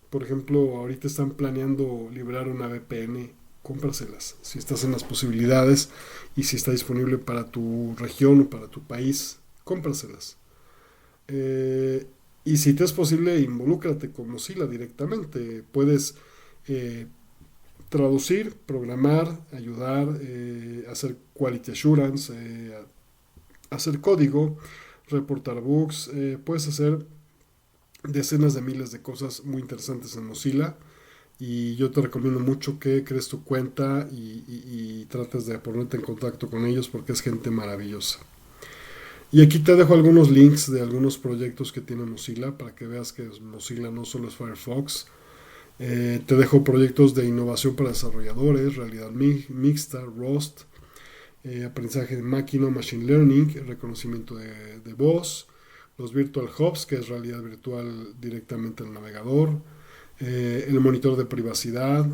Por ejemplo, ahorita están planeando liberar una VPN, cómpraselas. Si estás en las posibilidades y si está disponible para tu región o para tu país, cómpraselas. Y si te es posible, involúcrate con Mozilla directamente. Puedes traducir, programar, ayudar, hacer quality assurance, hacer código, reportar bugs, puedes hacer decenas de miles de cosas muy interesantes en Mozilla y yo te recomiendo mucho que crees tu cuenta y trates de ponerte en contacto con ellos porque es gente maravillosa. Y aquí te dejo algunos links de algunos proyectos que tiene Mozilla para que veas que Mozilla no solo es Firefox. Te dejo proyectos de innovación para desarrolladores, realidad mixta, Rust, aprendizaje de máquina, machine learning, reconocimiento de voz, los virtual hubs, que es realidad virtual directamente al navegador, El monitor de privacidad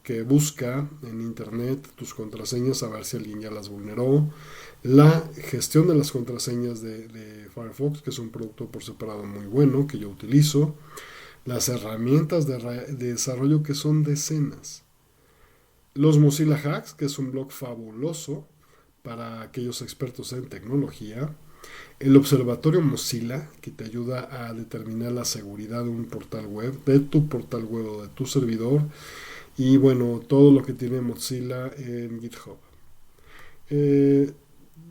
que busca en internet tus contraseñas a ver si alguien ya las vulneró. La gestión de las contraseñas de Firefox, que es un producto por separado muy bueno que yo utilizo. Las herramientas de desarrollo, que son decenas. Los Mozilla Hacks, que es un blog fabuloso para aquellos expertos en tecnología. El Observatorio Mozilla, que te ayuda a determinar la seguridad de un portal web, de tu portal web o de tu servidor. Y bueno, todo lo que tiene Mozilla en GitHub. Eh,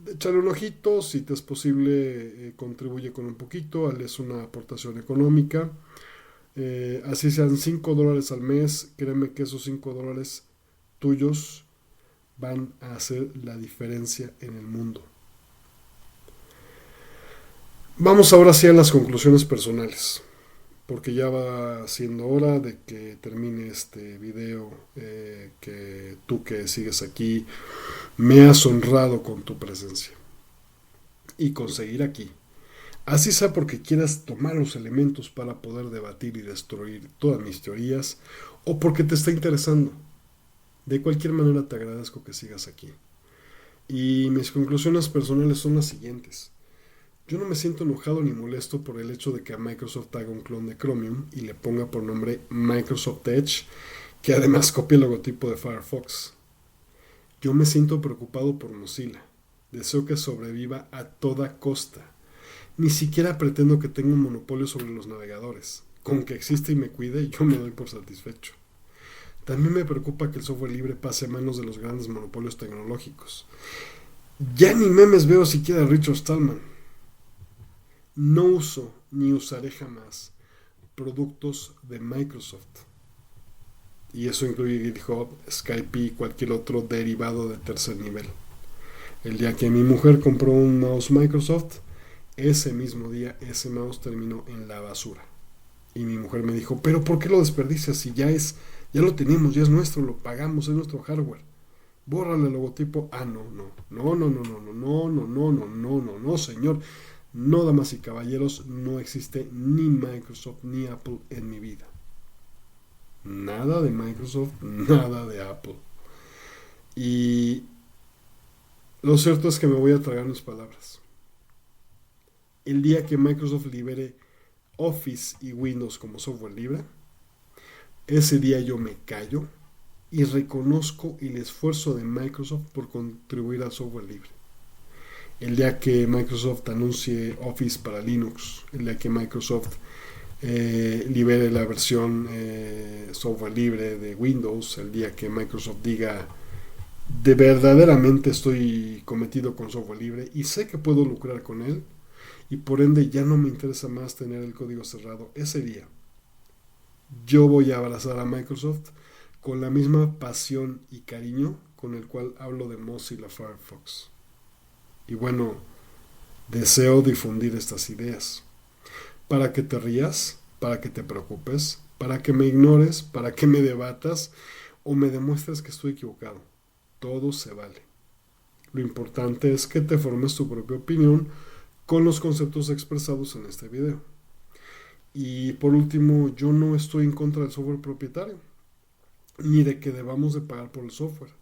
Échale un ojito, si te es posible, contribuye con un poquito, es una aportación económica. Así sean $5 al mes, créeme que esos $5 tuyos van a hacer la diferencia en el mundo. Vamos ahora sí a las conclusiones personales, porque ya va siendo hora de que termine este video, que tú que sigues aquí me has honrado con tu presencia y conseguir aquí. Así sea porque quieras tomar los elementos para poder debatir y destruir todas mis teorías, o porque te está interesando. De cualquier manera te agradezco que sigas aquí. Y mis conclusiones personales son las siguientes. Yo no me siento enojado ni molesto por el hecho de que a Microsoft haga un clon de Chromium y le ponga por nombre Microsoft Edge, que además copia el logotipo de Firefox. Yo me siento preocupado por Mozilla. Deseo que sobreviva a toda costa. Ni siquiera pretendo que tenga un monopolio sobre los navegadores. Con que exista y me cuide, yo me doy por satisfecho. También me preocupa que el software libre pase a manos de los grandes monopolios tecnológicos. Ya ni memes veo siquiera de Richard Stallman. No uso ni usaré jamás productos de Microsoft. Y eso incluye GitHub, Skype y cualquier otro derivado de tercer nivel. El día que mi mujer compró un mouse Microsoft, ese mismo día ese mouse terminó en la basura. Y mi mujer me dijo, pero ¿por qué lo desperdicias si ya lo tenemos, ya es nuestro, lo pagamos, es nuestro hardware? Bórrale el logotipo. No, señor. No, damas y caballeros, no existe ni Microsoft ni Apple en mi vida. Nada de Microsoft, nada de Apple. Y lo cierto es que me voy a tragar mis palabras. El día que Microsoft libere Office y Windows como software libre, ese día yo me callo y reconozco el esfuerzo de Microsoft por contribuir al software libre. El día que Microsoft anuncie Office para Linux, el día que Microsoft libere la versión software libre de Windows, el día que Microsoft diga de verdaderamente estoy cometido con software libre y sé que puedo lucrar con él y por ende ya no me interesa más tener el código cerrado, ese día yo voy a abrazar a Microsoft con la misma pasión y cariño con el cual hablo de Mozilla Firefox. Y bueno, deseo difundir estas ideas para que te rías, para que te preocupes, para que me ignores, para que me debatas o me demuestres que estoy equivocado. Todo se vale. Lo importante es que te formes tu propia opinión con los conceptos expresados en este video. Y por último, yo no estoy en contra del software propietario, ni de que debamos de pagar por el software.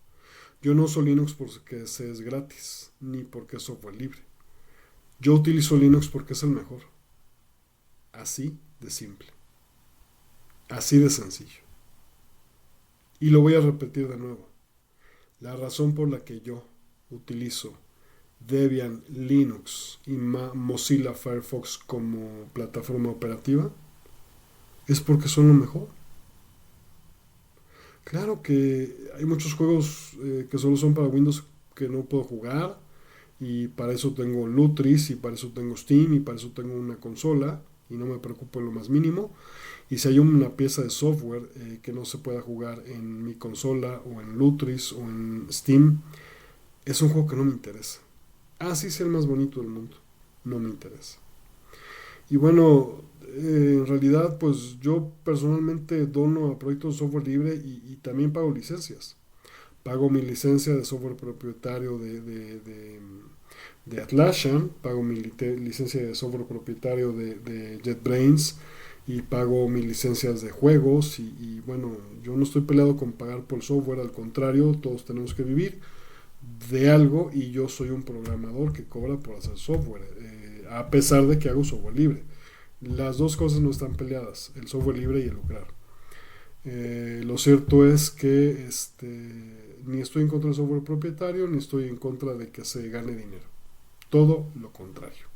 Yo no uso Linux porque es gratis, ni porque es software libre. Yo utilizo Linux porque es el mejor. Así de simple. Así de sencillo. Y lo voy a repetir de nuevo. La razón por la que yo utilizo Debian, Linux y Mozilla Firefox como plataforma operativa es porque son lo mejor. Claro que hay muchos juegos que solo son para Windows que no puedo jugar y para eso tengo Lutris y para eso tengo Steam y para eso tengo una consola y no me preocupo en lo más mínimo. Y si hay una pieza de software que no se pueda jugar en mi consola o en Lutris o en Steam, es un juego que no me interesa. Así sea el más bonito del mundo, no me interesa. Y bueno, en realidad pues yo personalmente dono a proyectos de software libre y también pago licencias. Pago mi licencia de software propietario de Atlassian, pago mi licencia de software propietario de JetBrains y pago mis licencias de juegos y bueno, yo no estoy peleado con pagar por software, al contrario, todos tenemos que vivir de algo y yo soy un programador que cobra por hacer software, a pesar de que hago software libre. Las dos cosas no están peleadas, el software libre y el lucrar. Lo cierto es que ni estoy en contra del software propietario, ni estoy en contra de que se gane dinero. Todo lo contrario.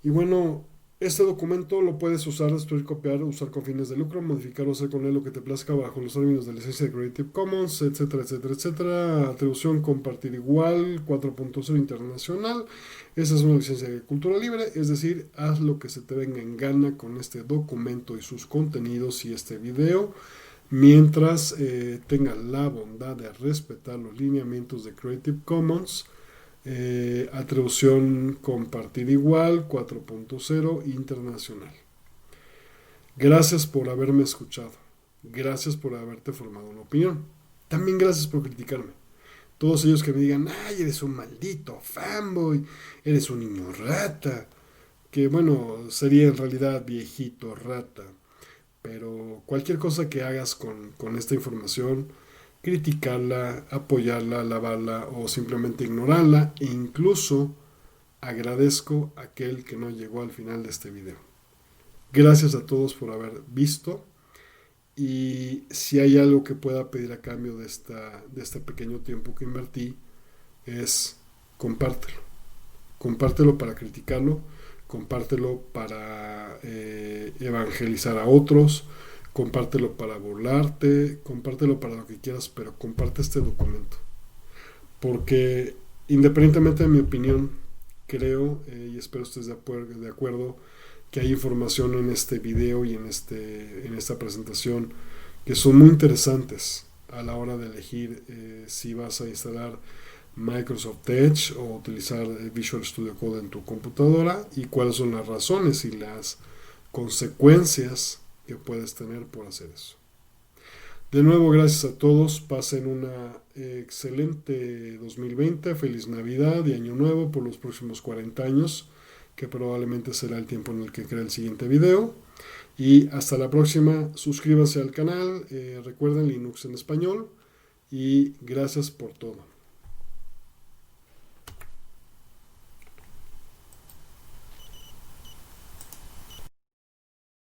Y bueno, este documento lo puedes usar, destruir, copiar, usar con fines de lucro, modificar o hacer con él lo que te plazca bajo los términos de licencia de Creative Commons, etcétera, etcétera, etcétera. Atribución compartir igual, 4.0 internacional. Esa es una licencia de cultura libre, es decir, haz lo que se te venga en gana con este documento y sus contenidos y este video, mientras tengas la bondad de respetar los lineamientos de Creative Commons. Atribución compartir igual 4.0 internacional. Gracias por haberme escuchado. Gracias por haberte formado una opinión. También gracias por criticarme. Todos ellos que me digan, ay, eres un maldito fanboy, eres un niño rata. Que bueno, sería en realidad viejito rata. Pero cualquier cosa que hagas con esta información, criticarla, apoyarla, alabarla o simplemente ignorarla, e incluso agradezco a aquel que no llegó al final de este video. Gracias a todos por haber visto y si hay algo que pueda pedir a cambio de este pequeño tiempo que invertí es compártelo. Compártelo para criticarlo, compártelo para evangelizar a otros, compártelo para burlarte, compártelo para lo que quieras, pero comparte este documento. Porque independientemente de mi opinión, creo y espero estés de acuerdo que hay información en este video y en esta presentación que son muy interesantes a la hora de elegir si vas a instalar Microsoft Edge o utilizar Visual Studio Code en tu computadora y cuáles son las razones y las consecuencias que puedes tener por hacer eso. De nuevo, gracias a todos, pasen una excelente 2020, feliz Navidad y Año Nuevo por los próximos 40 años, que probablemente será el tiempo en el que cree el siguiente video. Y hasta la próxima, suscríbanse al canal, recuerden Linux en español y gracias por todo.